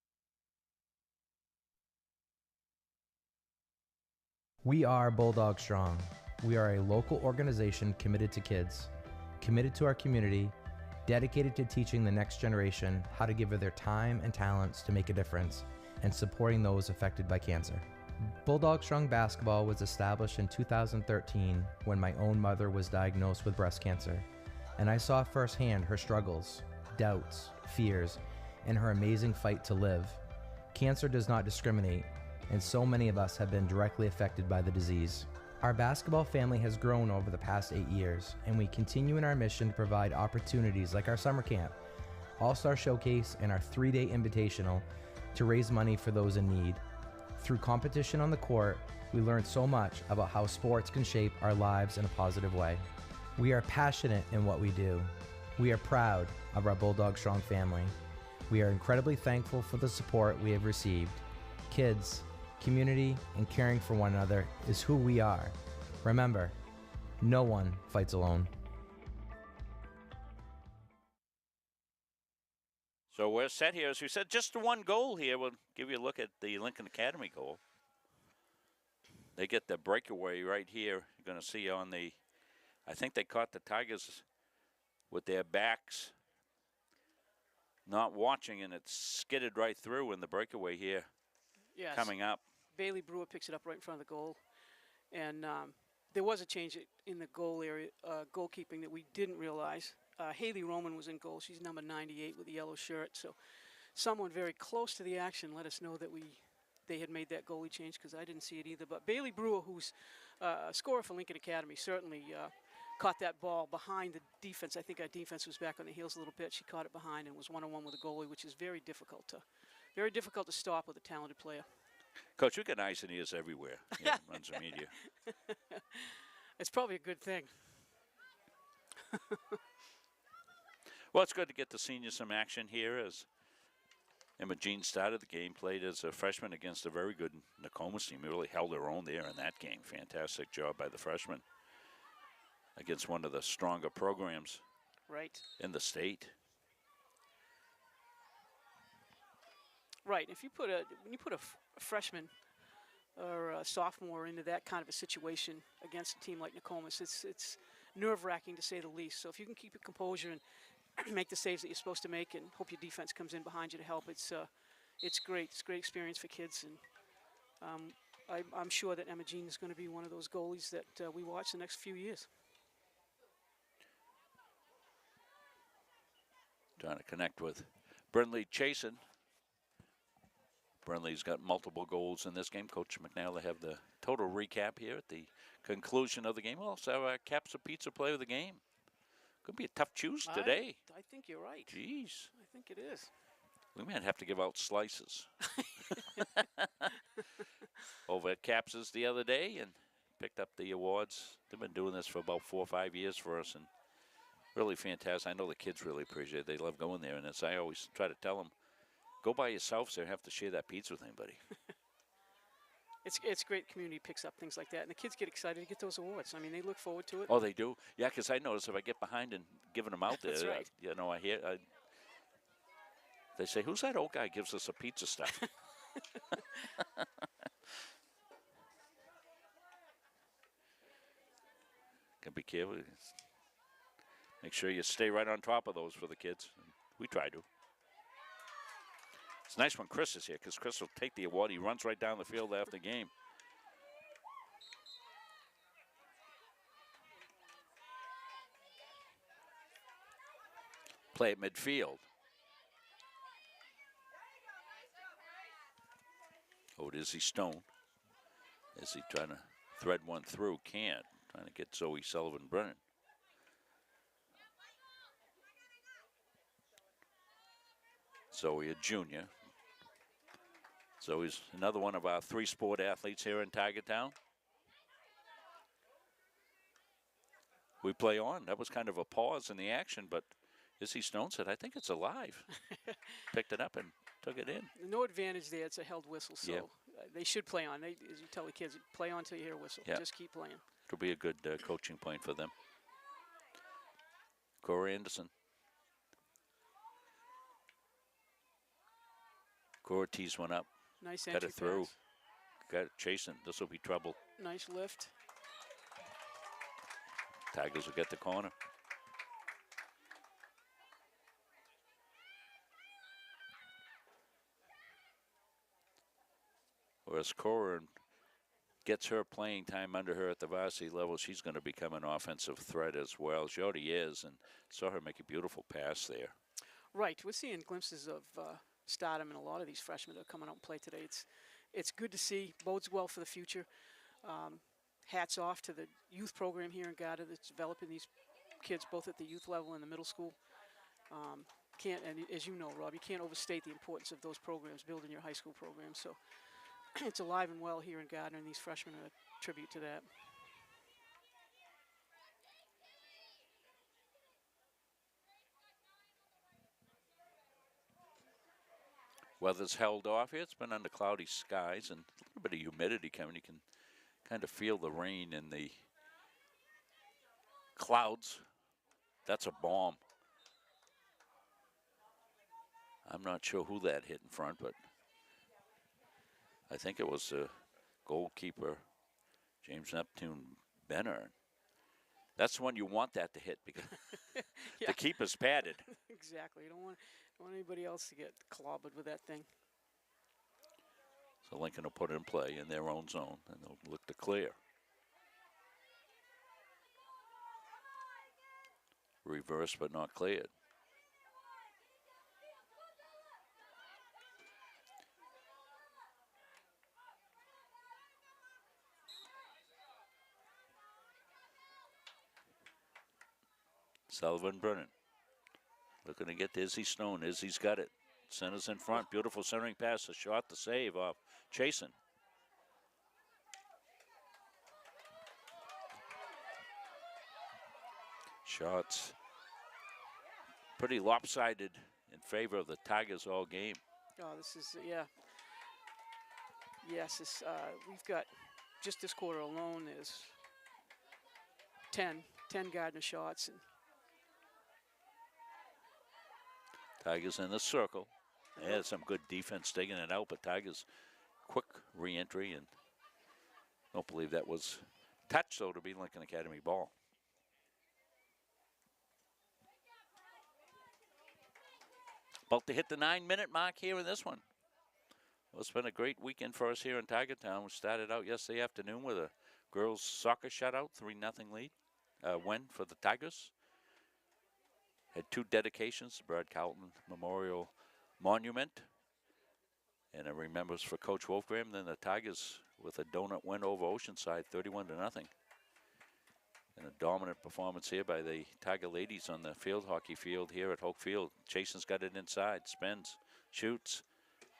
S: We are Bulldog Strong. We are a local organization committed to kids, committed to our community, dedicated to teaching the next generation how to give their time and talents to make a difference, and supporting those affected by cancer. Bulldog Strong Basketball was established in 2013 when my own mother was diagnosed with breast cancer, and I saw firsthand her struggles, doubts, fears, and her amazing fight to live. Cancer does not discriminate, and so many of us have been directly affected by the disease. Our basketball family has grown over the past 8 years, and we continue in our mission to provide opportunities like our summer camp, All-Star Showcase, and our 3-day invitational to raise money for those in need. Through competition on the court, we learned so much about how sports can shape our lives in a positive way. We are passionate in what we do. We are proud of our Bulldog Strong family. We are incredibly thankful for the support we have received. Kids, community, and caring for one another is who we are. Remember, no one fights alone.
A: So we're set here, as we said, just one goal here. We'll give you a look at the Lincoln Academy goal. They get the breakaway right here. You're going to see on the, I think they caught the Tigers with their backs not watching, and it skidded right through in the breakaway here.
B: Yes.
A: Coming up.
B: Bailey Brewer picks it up right in front of the goal. And there was a change in the goal area, goalkeeping that we didn't realize. Haley Roman was in goal. She's number 98 with the yellow shirt. So someone very close to the action let us know that they had made that goalie change, because I didn't see it either. But Bailey Brewer, who's a scorer for Lincoln Academy, certainly caught that ball behind the defense. I think our defense was back on the heels a little bit. She caught it behind and was one-on-one with a goalie, which is very difficult to stop with a talented player.
A: Coach, we got eyes and ears everywhere here at Munson Media.
B: It's probably a good thing.
A: Well, it's good to get the seniors some action here, as Emma Jean started the game, played as a freshman against a very good Nokomis team. Really held her own there in that game. Fantastic job by the freshman against one of the stronger programs in the state.
B: Right. If you put when you put a freshman or a sophomore into that kind of a situation against a team like Nokomis, it's nerve-wracking to say the least. So if you can keep your composure and make the saves that you're supposed to make, and hope your defense comes in behind you to help, it's great. It's a great experience for kids, and I'm sure that Emma Jean is going to be one of those goalies that we watch the next few years.
A: Trying to connect with Brinley Chasen. Brinley's got multiple goals in this game. Coach McNally will have the total recap here at the conclusion of the game. We'll also have our Caps of Pizza play of the game. Could be a tough choose today.
B: I think you're right.
A: Jeez.
B: I think it is.
A: We might have to give out slices. Over at Caps's the other day and picked up the awards. They've been doing this for about 4 or 5 years for us, and really fantastic. I know the kids really appreciate it. They love going there, and as I always try to tell them, go by yourself, so you don't have to share that pizza with anybody.
B: It's great. Community picks up things like that, and the kids get excited to get those awards. I mean, they look forward to it.
A: Oh, they do? Yeah, because I notice if I get behind and giving them out there,
B: That's right.
A: you know, they say, who's that old guy gives us a pizza stuff? Can be careful. Make sure you stay right on top of those for the kids. We try to. It's nice when Chris is here, because Chris will take the award. He runs right down the field after the game. Play at midfield. Oh, it is Stone. Is he trying to thread one through? Can't. Trying to get Zoe Sullivan-Brennan. Zoe, a junior. Zoe's another one of our 3 sport athletes here in Tiger Town. We play on. That was kind of a pause in the action, but Izzy Stone said, I think it's alive. Picked it up and took it in.
B: No advantage there. It's a held whistle, so
A: Yep.
B: They should play on. As you tell the kids, play on until you hear a whistle.
A: Yep.
B: Just keep playing.
A: It'll be a good coaching point for them. Cora Anderson. Cora tees one up.
B: Nice
A: Got
B: entry
A: it through.
B: pass.
A: Got it chasing. This will be trouble.
B: Nice lift.
A: Tigers will get the corner. Whereas Cora gets her playing time under her at the varsity level, she's going to become an offensive threat as well. She already is, and saw her make a beautiful pass there.
B: Right. We're seeing glimpses of stardom in a lot of these freshmen that are coming out and play today. It's good to see. Bodes well for the future. Hats off to the youth program here in Gardiner that's developing these kids both at the youth level and the middle school. can't, and as you know, Rob, you can't overstate the importance of those programs, building your high school programs. So it's alive and well here in Gardiner, and these freshmen are a tribute to that.
A: Weather's held off here. It's been under cloudy skies and a little bit of humidity coming. You can kind of feel the rain in the clouds. That's a bomb. I'm not sure who that hit in front, but I think it was goalkeeper James Neptune Benner. That's the one you want that to hit because the keeper's padded.
B: Exactly. You don't want anybody else to get clobbered with that thing.
A: So Lincoln will put it in play in their own zone, and they'll look to clear. Reverse, but not cleared. Sullivan Brennan looking to get to Izzy Stone. Izzy's got it. Center's in front. Beautiful centering pass. A shot to save off Chasen. Shots pretty lopsided in favor of the Tigers all game.
B: Oh, this is, yeah. Yes, we've got, just this quarter alone is 10 Gardiner shots. And
A: Tigers in the circle. They had some good defense taking it out, but Tigers quick re-entry, and don't believe that was touch, though, to be Lincoln Academy ball. About to hit the 9-minute mark here in this one. Well, it's been a great weekend for us here in Tiger Town. We started out yesterday afternoon with a girls soccer shutout, 3-0 lead win for the Tigers. Had 2 dedications, the Brad Carlton Memorial Monument, and a remembrance for Coach Wolfgram. Then the Tigers with a donut win over Oceanside, 31-0. And a dominant performance here by the Tiger ladies on the field hockey field here at Hoke Field. Chasen's got it inside, spins, shoots,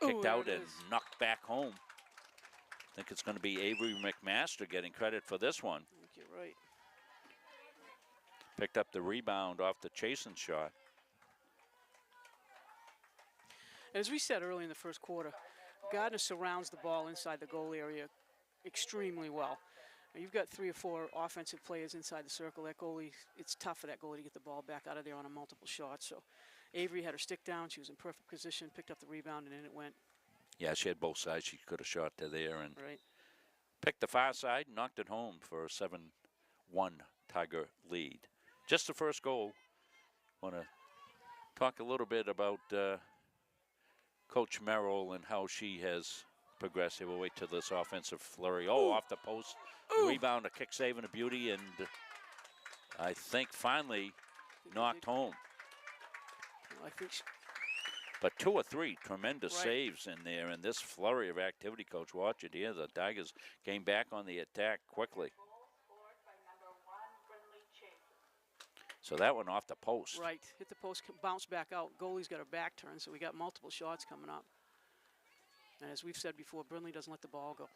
A: kicked out and knocked back home. I think it's going to be Avery McMaster getting credit for this one.
B: I think you're right.
A: Picked up the rebound off the Chasen shot.
B: As we said early in the first quarter, Gardner surrounds the ball inside the goal area extremely well. You've got 3 or 4 offensive players inside the circle. That goalie, it's tough for that goalie to get the ball back out of there on a multiple shot. So Avery had her stick down. She was in perfect position, picked up the rebound, and in it went.
A: Yeah, she had both sides. She could have shot to there and
B: right.
A: Picked the far side, knocked it home for a 7-1 Tiger lead. Just the first goal. Want to talk a little bit about Coach Merrill and how she has progressed. Here, we'll wait till this offensive flurry. Oh, off the post.
B: Ooh.
A: Rebound, a kick save and a beauty, and I think finally knocked home.
B: I think
A: but 2 or 3 tremendous saves in there, and this flurry of activity, Coach. Watch it here. The Tigers came back on the attack quickly. So that one off the post.
B: Right, hit the post, bounced back out. Goalie's got her back turned, so we got multiple shots coming up. And as we've said before, Brindley doesn't let the ball go.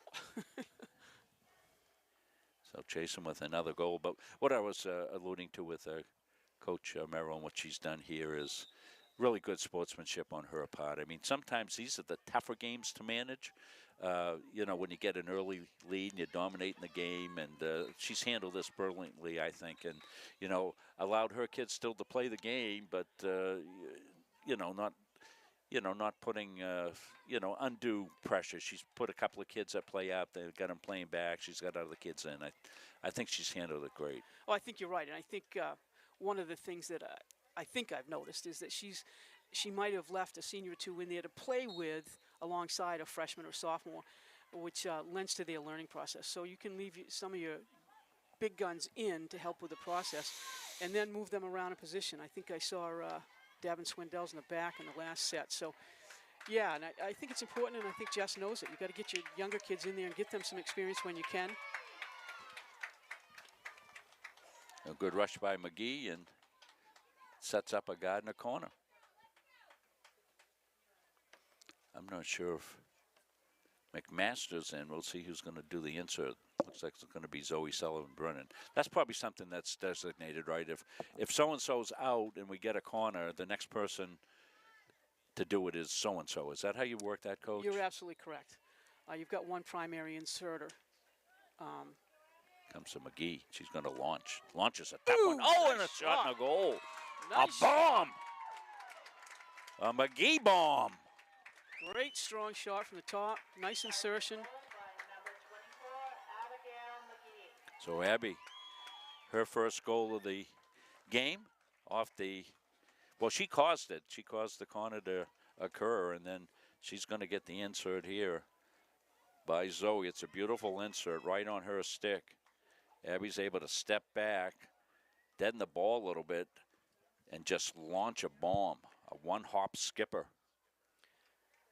A: So chasing with another goal. But what I was alluding to with Coach Merrill and what she's done here is really good sportsmanship on her part. I mean, sometimes these are the tougher games to manage. You know, when you get an early lead and you're dominating the game, and she's handled this brilliantly, I think, and, you know, allowed her kids still to play the game, but, you know, not putting, you know, undue pressure. She's put a couple of kids that play out. They've got them playing back. She's got other kids in. I think she's handled it great.
B: Oh, I think you're right. And I think one of the things that I think I've noticed is that she might have left a senior or 2 in there to play with alongside a freshman or sophomore, which lends to their learning process. So you can leave some of your big guns in to help with the process and then move them around in position. I think I saw Davin Swindell's in the back in the last set. So, yeah, and I think it's important, and I think Jess knows it. You've got to get your younger kids in there and get them some experience when you can.
A: A good rush by McGee and sets up a Gardiner corner. I'm not sure if McMaster's in. We'll see who's going to do the insert. Looks like it's going to be Zoe Sullivan-Brennan. That's probably something that's designated, right? If so-and-so's out and we get a corner, the next person to do it is so-and-so. Is that how you work that, Coach?
B: You're absolutely correct. You've got one primary inserter.
A: Comes to McGee. She's going to launch. Launches a tough one. Oh,
B: nice
A: and a shot and a goal.
B: Nice
A: A bomb. A McGee bomb.
B: Great strong shot from the top. Nice insertion.
A: So Abby, her first goal of the game off the, well, she caused it. She caused the corner to occur, and then she's going to get the insert here by Zoe. It's a beautiful insert right on her stick. Abby's able to step back, deaden the ball a little bit, and just launch a bomb, a one-hop skipper.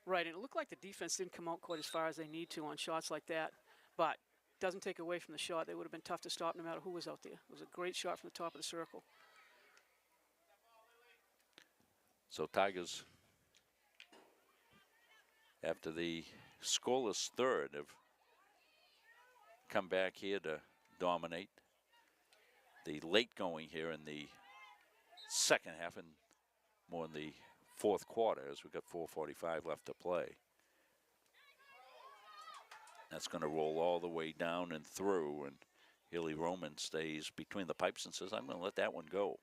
B: Right, and it looked like the defense didn't come out quite as far as they need to on shots like that, but doesn't take away from the shot. They would have been tough to stop no matter who was out there. It was a great shot from the top of the circle.
A: So Tigers, after the scoreless third, have come back here to dominate. The late going here in the second half and more in the fourth quarter, as we've got 4:45 left to play. That's going to roll all the way down and through, and Haley Roman stays between the pipes and says, I'm going to let that one go.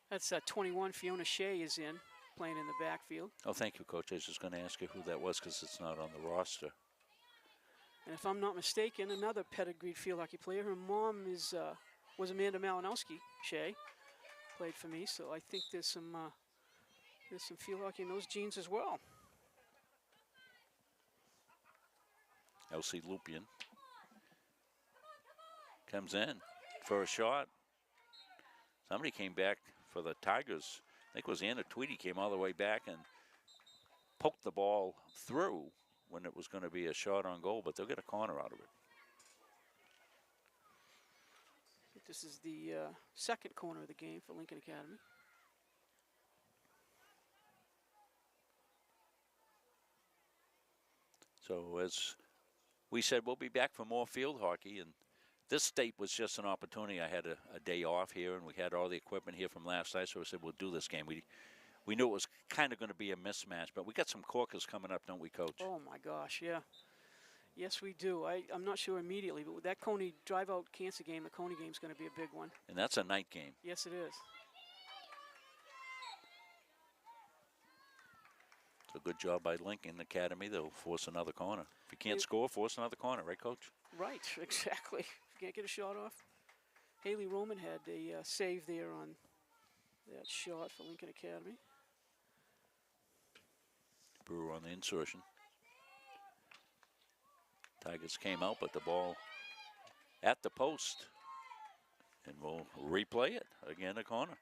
B: That's 21. Fiona Shea is in, playing in the backfield.
A: Oh, thank you, Coach. I was just going to ask you who that was because it's not on the roster.
B: And if I'm not mistaken, another pedigreed field hockey player. Her mom is was Amanda Malinowski. Shea played for me, so I think there's some field hockey in those genes as well.
A: Elsie Lupian comes in for a shot. Somebody came back for the Tigers. I think it was Anna Tweedy came all the way back and poked the ball through when it was going to be a shot on goal, but they'll get a corner out of it.
B: I think this is the second corner of the game for Lincoln Academy.
A: So as we said, we'll be back for more field hockey, and this state was just an opportunity. I had a day off here, and we had all the equipment here from last night, so I said we'll do this game. We knew it was kind of going to be a mismatch, but we got some corkers coming up, don't we, Coach?
B: Oh, my gosh, yeah. Yes, we do. I'm not sure immediately, but with that Coney drive-out cancer game, the Coney game is going to be a big one.
A: And that's a night game.
B: Yes, it is.
A: So good job by Lincoln Academy. They'll force another corner. If you can't score, force another corner, right, Coach?
B: Right, exactly. If you can't get a shot off. Haley Roman had a save there on that shot for Lincoln Academy.
A: Brewer on the insertion. Tigers came out, but the ball at the post. And we'll replay it. Again, a corner.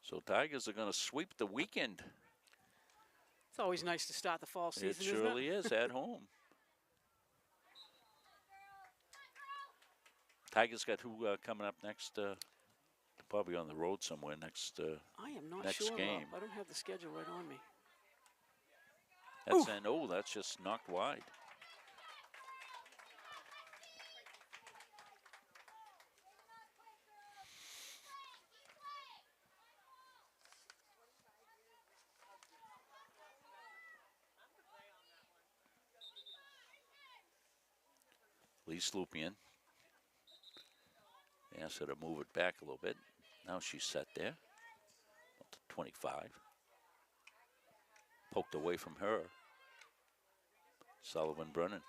A: So Tigers are going to sweep the weekend.
B: It's always nice to start the fall season,
A: It
B: isn't it?
A: surely is at home. Tigers got who coming up next? Probably on the road somewhere next.
B: I am not
A: next
B: sure.
A: game.
B: I don't have the schedule right on me.
A: That's and oh, that's just knocked wide. Lee Slupian. Asked her to move it back a little bit. Now she's set there. Up to 25. Poked away from her. Sullivan-Brennan.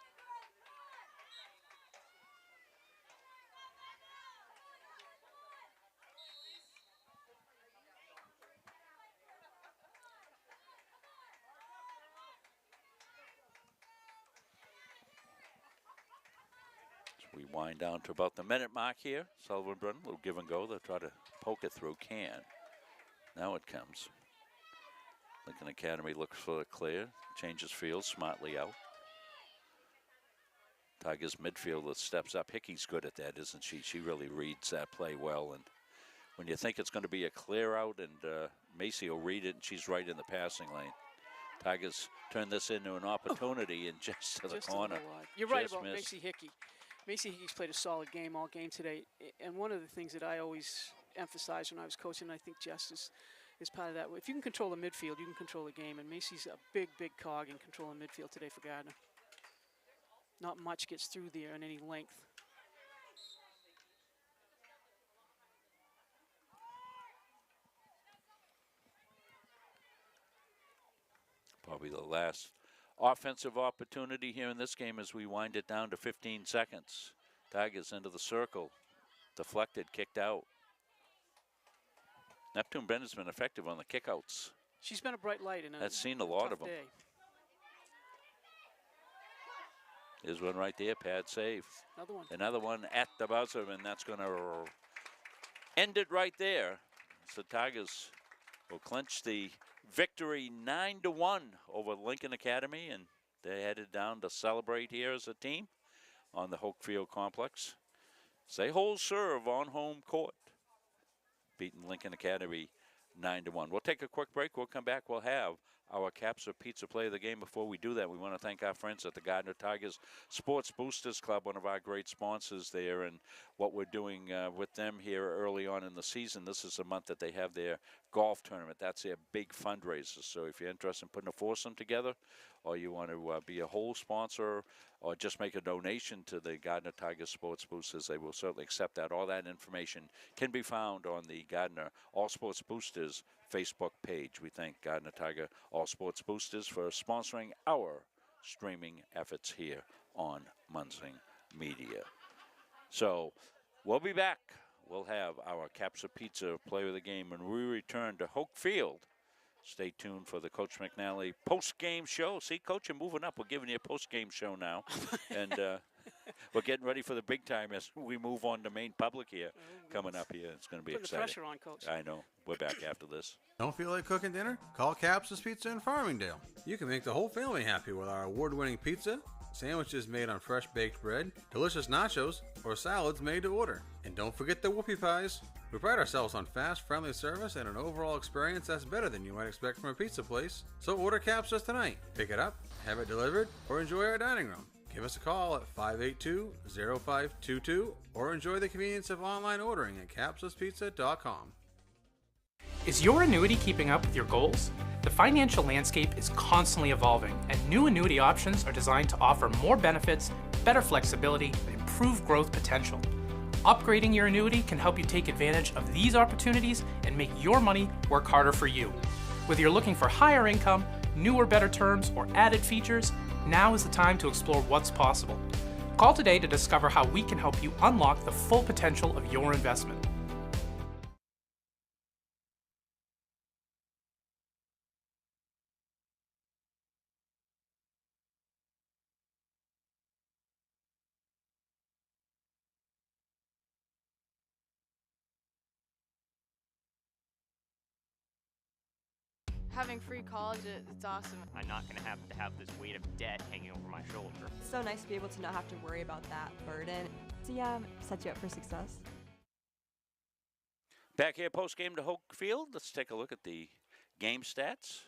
A: wind down to about the minute mark here. Sullivan Brennan, a little give and go. They'll try to poke it through. Can. Now it comes. Lincoln Academy looks for the clear. Changes field smartly out. Tigers midfielder steps up. Hickey's good at that, isn't she? She really reads that play well. And when you think it's going to be a clear out and Macy will read it and she's right in the passing lane. Tigers turn this into an opportunity and just to the corner.
B: You're right
A: Just
B: about
A: missed.
B: Macy Hickey. Macy Hickey's played a solid game all game today. And one of the things that I always emphasized when I was coaching, and I think Jess is part of that. If you can control the midfield, you can control the game. And Macy's a big, big cog in controlling midfield today for Gardiner. Not much gets through there in any length.
A: Probably the last offensive opportunity here in this game as we wind it down to 15 seconds. Tigers into the circle. Deflected, kicked out. Neptune Bennett's been effective on the kickouts.
B: She's been a bright light in a
A: I've seen a lot of them.
B: day.
A: There's one right there, pad save.
B: Another one.
A: Another one at the buzzer, and that's going to end it right there. So Tigers will clinch the victory 9-1 over Lincoln Academy, and they're headed down to celebrate here as a team on the Hokefield complex. They hold serve on home court, beating Lincoln Academy 9-1. We'll take a quick break. We'll come back. We'll have our Caps of Pizza play of the game. Before we do that, we want to thank our friends at the Gardiner Tigers Sports Boosters Club, one of our great sponsors there, and what we're doing with them here early on in the season. This is the month that they have their golf tournament. That's their big fundraiser. So if you're interested in putting a foursome together, or you want to be a whole sponsor, or just make a donation to the Gardiner Tigers Sports Boosters, they will certainly accept that. All that information can be found on the Gardiner All Sports Boosters Facebook page. We thank Gardiner Tiger All Sports Boosters for sponsoring our streaming efforts here on Munzing Media. So we'll be back. We'll have our Caps of Pizza play of the game when we return to Hokefield. Stay tuned for the Coach McNally post-game show. See, Coach, you're moving up. We're giving you a post-game show now. And we're getting ready for the big time as we move on to main public here. Coming up here. It's going to be
B: Putting
A: exciting.
B: the pressure on, Coach.
A: I know. We're back after this.
R: Don't feel like cooking dinner? Call Caps's Pizza in Farmingdale. You can make the whole family happy with our award-winning pizza, sandwiches made on fresh baked bread, delicious nachos, or salads made to order. And don't forget the whoopie pies. We pride ourselves on fast, friendly service and an overall experience that's better than you might expect from a pizza place. So order Caps's tonight. Pick it up, have it delivered, or enjoy our dining room. Give us a call at 582-0522 or enjoy the convenience of online ordering at capsuspizza.com.
T: Is your annuity keeping up with your goals? The financial landscape is constantly evolving, and new annuity options are designed to offer more benefits, better flexibility, and improved growth potential. Upgrading your annuity can help you take advantage of these opportunities and make your money work harder for you. Whether you're looking for higher income, newer, better terms, or added features, now is the time to explore what's possible. Call today to discover how we can help you unlock the full potential of your investment.
I: Having free college, it's awesome.
G: I'm not going to have this weight of debt hanging over my shoulder.
I: It's so nice to be able to not have to worry about that burden. So yeah, sets you up for success.
A: Back here post-game to Hokefield. Let's take a look at the game stats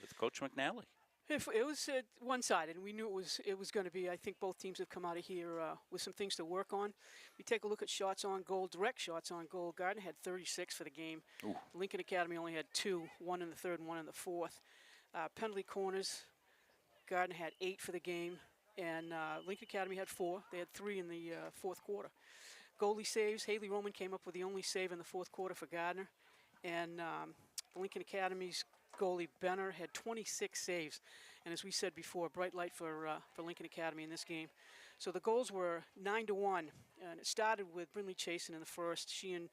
A: with Coach McNally.
B: It was one-sided, and we knew it was going to be. I think both teams have come out of here with some things to work on. We take a look at shots on goal, direct shots on goal. Gardner had 36 for the game.
A: Ooh.
B: Lincoln Academy only had 2, one in the third and one in the fourth. Penalty corners, Gardner had 8 for the game, and Lincoln Academy had 4. They had 3 in the fourth quarter. Goalie saves, Haley Roman came up with the only save in the fourth quarter for Gardner, and Lincoln Academy's goalie Benner had 26 saves, and as we said before, bright light for Lincoln Academy in this game. So the goals were 9-1, and it started with Brinley Chasen in the first. She and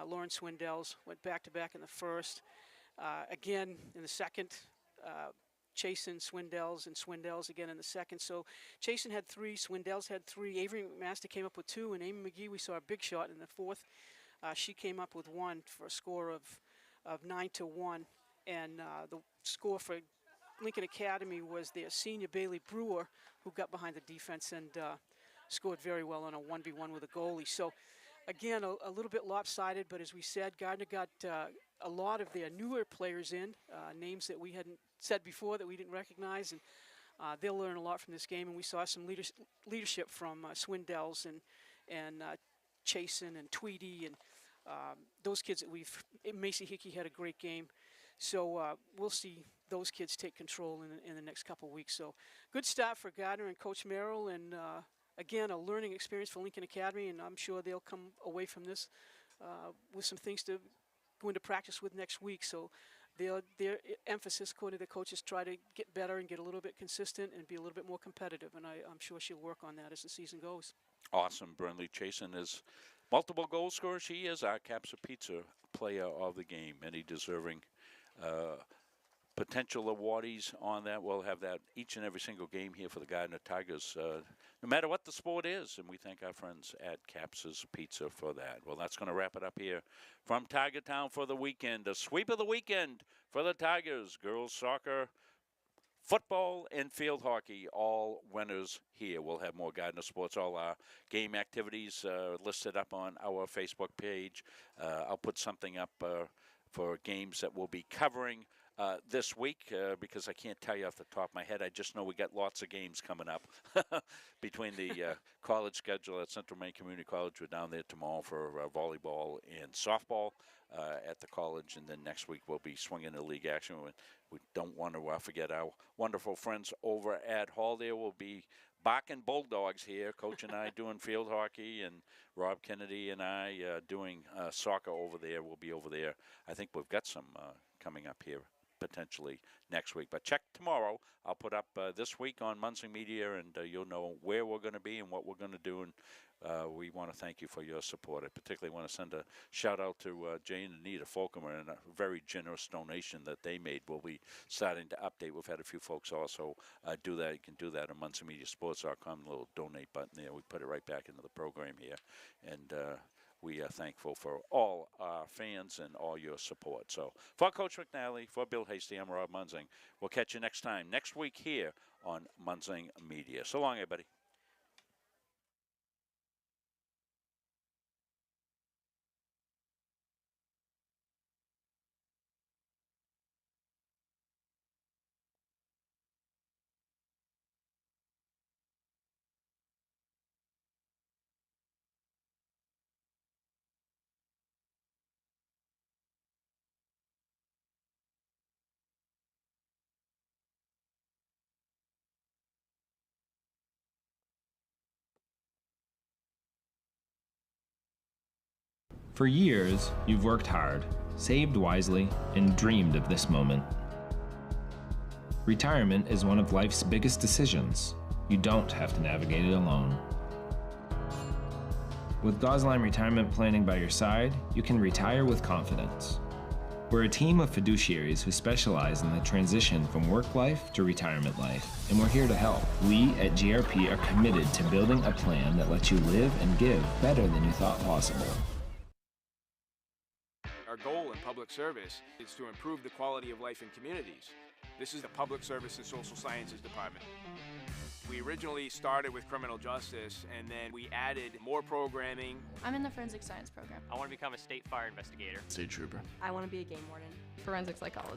B: Lauren Swindells went back-to-back in the first. Again in the second, Chasen, Swindells, and Swindells again in the second. So Chasen had 3, Swindells had 3, Avery McMaster came up with 2, and Amy McGee, we saw a big shot in the fourth. She came up with 1 for a score of 9-1, and the score for Lincoln Academy was their senior Bailey Brewer, who got behind the defense and scored very well on a 1v1 with a goalie. So again, a little bit lopsided, but as we said, Gardiner got a lot of their newer players in, names that we hadn't said before that we didn't recognize, and they'll learn a lot from this game. And we saw some leadership from Swindells and Chasen and Tweedy and those kids that Macy Hickey had a great game. So we'll see those kids take control in the next couple of weeks. So good start for Gardiner and Coach Merrill, and again, a learning experience for Lincoln Academy, and I'm sure they'll come away from this with some things to go into practice with next week. So their emphasis, according to the coaches, try to get better and get a little bit consistent and be a little bit more competitive, and I'm sure she'll work on that as the season goes.
A: Awesome. Burnley Chasen is multiple goal scorer. She is our Caps of Pizza player of the game. Many deserving potential awardees on that. We'll have that each and every single game here for the Gardiner Tigers, no matter what the sport is. And we thank our friends at Caps's Pizza for that. Well, that's going to wrap it up here from Tiger Town for the weekend. A sweep of the weekend for the Tigers. Girls soccer, football, and field hockey, all winners here. We'll have more Gardiner Sports, all our game activities listed up on our Facebook page. I'll put something up for games that we'll be covering this week because I can't tell you off the top of my head. I just know we got lots of games coming up between the college schedule at Central Maine Community College. We're down there tomorrow for volleyball and softball at the college, and then next week we'll be swinging the league action. We don't want to forget our wonderful friends over at Hall. There will be barking Bulldogs here. Coach and I doing field hockey, and Rob Kennedy and I doing soccer over there. We'll be over there. I think we've got some coming up here potentially next week. But check tomorrow. I'll put up this week on Munson Media, and you'll know where we're going to be and what we're going to do. And we want to thank you for your support. I particularly want to send a shout-out to Jane and Anita Folcomer and a very generous donation that they made. We'll be starting to update. We've had a few folks also do that. You can do that on MunsonMediaSports.com, the little donate button there. We put it right back into the program here. And we are thankful for all our fans and all your support. So for Coach McNally, for Bill Hasty, I'm Rob Munzing. We'll catch you next time, next week here on Munzing Media. So long, everybody.
C: For years, you've worked hard, saved wisely, and dreamed of this moment. Retirement is one of life's biggest decisions. You don't have to navigate it alone. With Gosline Retirement Planning by your side, you can retire with confidence. We're a team of fiduciaries who specialize in the transition from work life to retirement life, and we're here to help. We at GRP are committed to building a plan that lets you live and give better than you thought possible.
E: Our goal in public service is to improve the quality of life in communities. This is the Public Service and Social Sciences Department. We originally started with criminal justice, and then we added more programming.
U: I'm in the forensic science program.
G: I want to become a state fire investigator.
V: State trooper.
I: I want to be a game warden. Forensic psychologist.